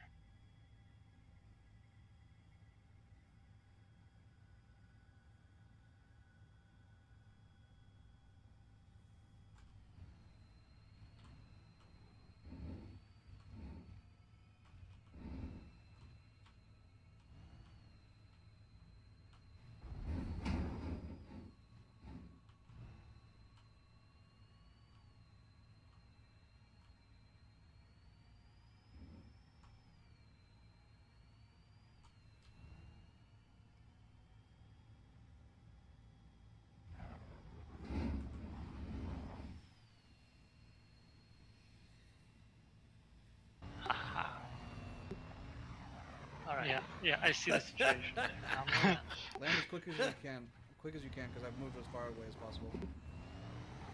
Alright. Yeah, I see the situation. Land as quick as you can. Quick as you can, because I've moved as far away as possible.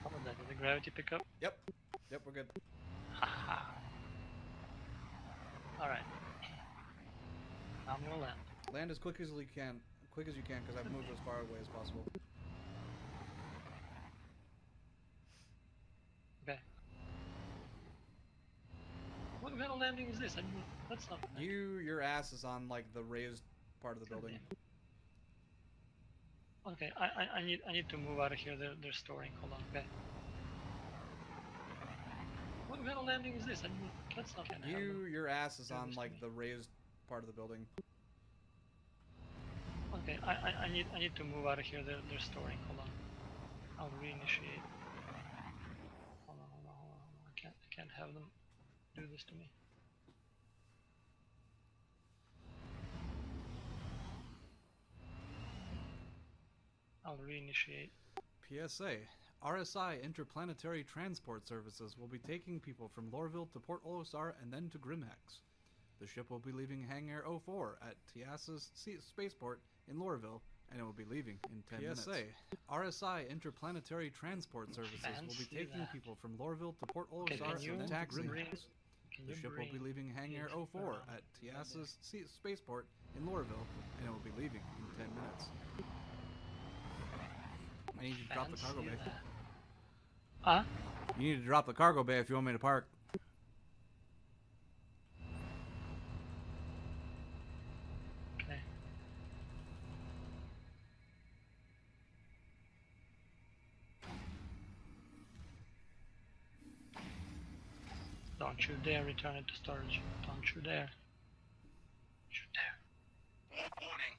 How about that? Did the gravity pick up? Yep. Yep, we're good. Alright. Now I'm gonna land. Land as quick as you can. Quick as you can, because I've moved as far away as possible. Okay. What kind of landing is this? I mean, that's not. Your ass is on like the raised part of the building. Okay, I need to move out of here. They're storing. Hold on. Okay. What kind of landing is this? I mean, that's not. Your ass is on like the raised part of the building. Okay, I need to move out of here. They're storing. Hold on. I'll reinitiate. Hold on. I can't have them do this to me. I'll reinitiate. PSA. RSI Interplanetary Transport Services will be taking people from Lorville to Port Olisar and then to Grim Hex. The ship will be leaving Hangar 04 at Tias's Spaceport in Lorville, and it will be leaving in 10 minutes. PSA. RSI Interplanetary Transport Services will be taking people from Lorville to Port Olisar and then to Grim Hex. The ship will be leaving Hangar 04 at Tias's Spaceport in Lorville, and it will be leaving in 10 minutes. I need you to drop the cargo bay. Huh? You need to drop the cargo bay if you want me to park. Okay. Don't you dare return it to storage. Don't you dare. Don't you dare. Warning.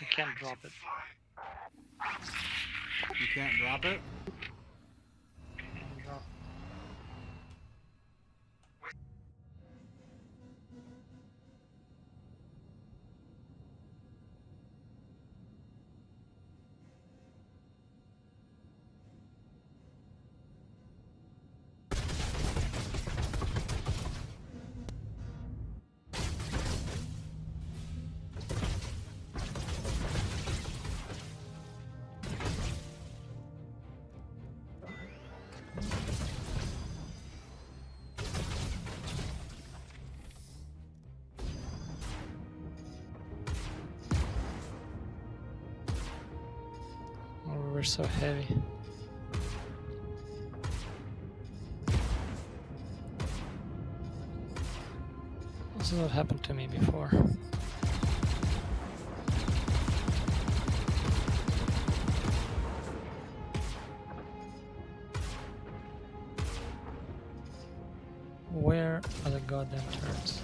You can't drop it. You can't drop it? Can't drop. we're so heavy. This is what happened to me before. Where are the goddamn turrets?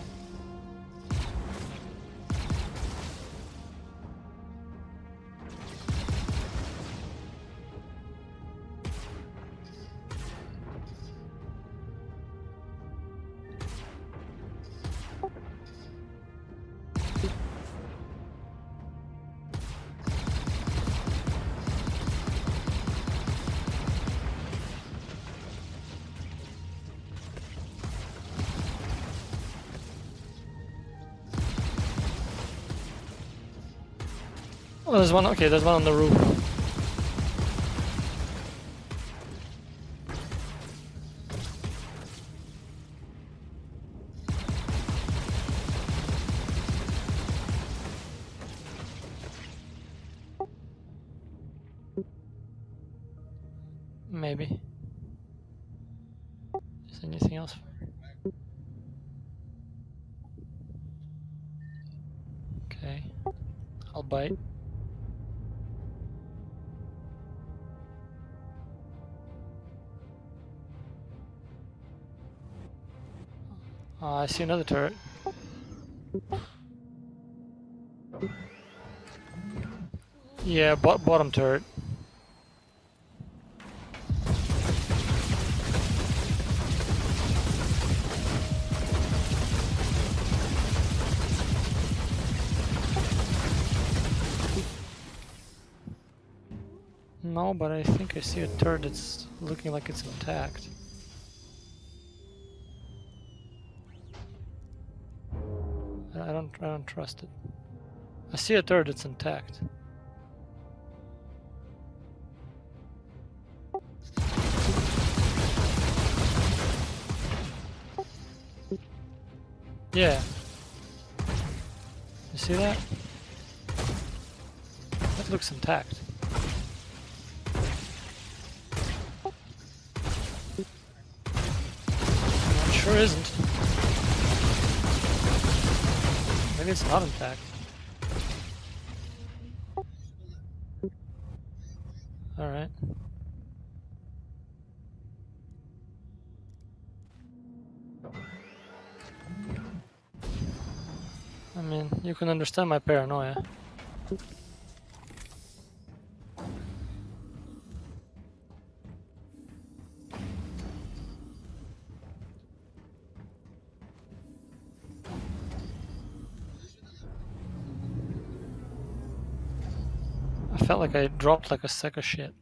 Oh, there's one. Okay, there's one on the roof. Maybe. Is there anything else? Okay. I'll bite. I see another turret. Yeah, bottom turret. No, but I think I see a turret that's looking like it's intact. I don't trust it. I see a turret that's intact. Yeah. You see that? That looks intact. It sure isn't. Maybe it's not intact. Alright. I mean, you can understand my paranoia. I felt like I dropped like a sack of shit.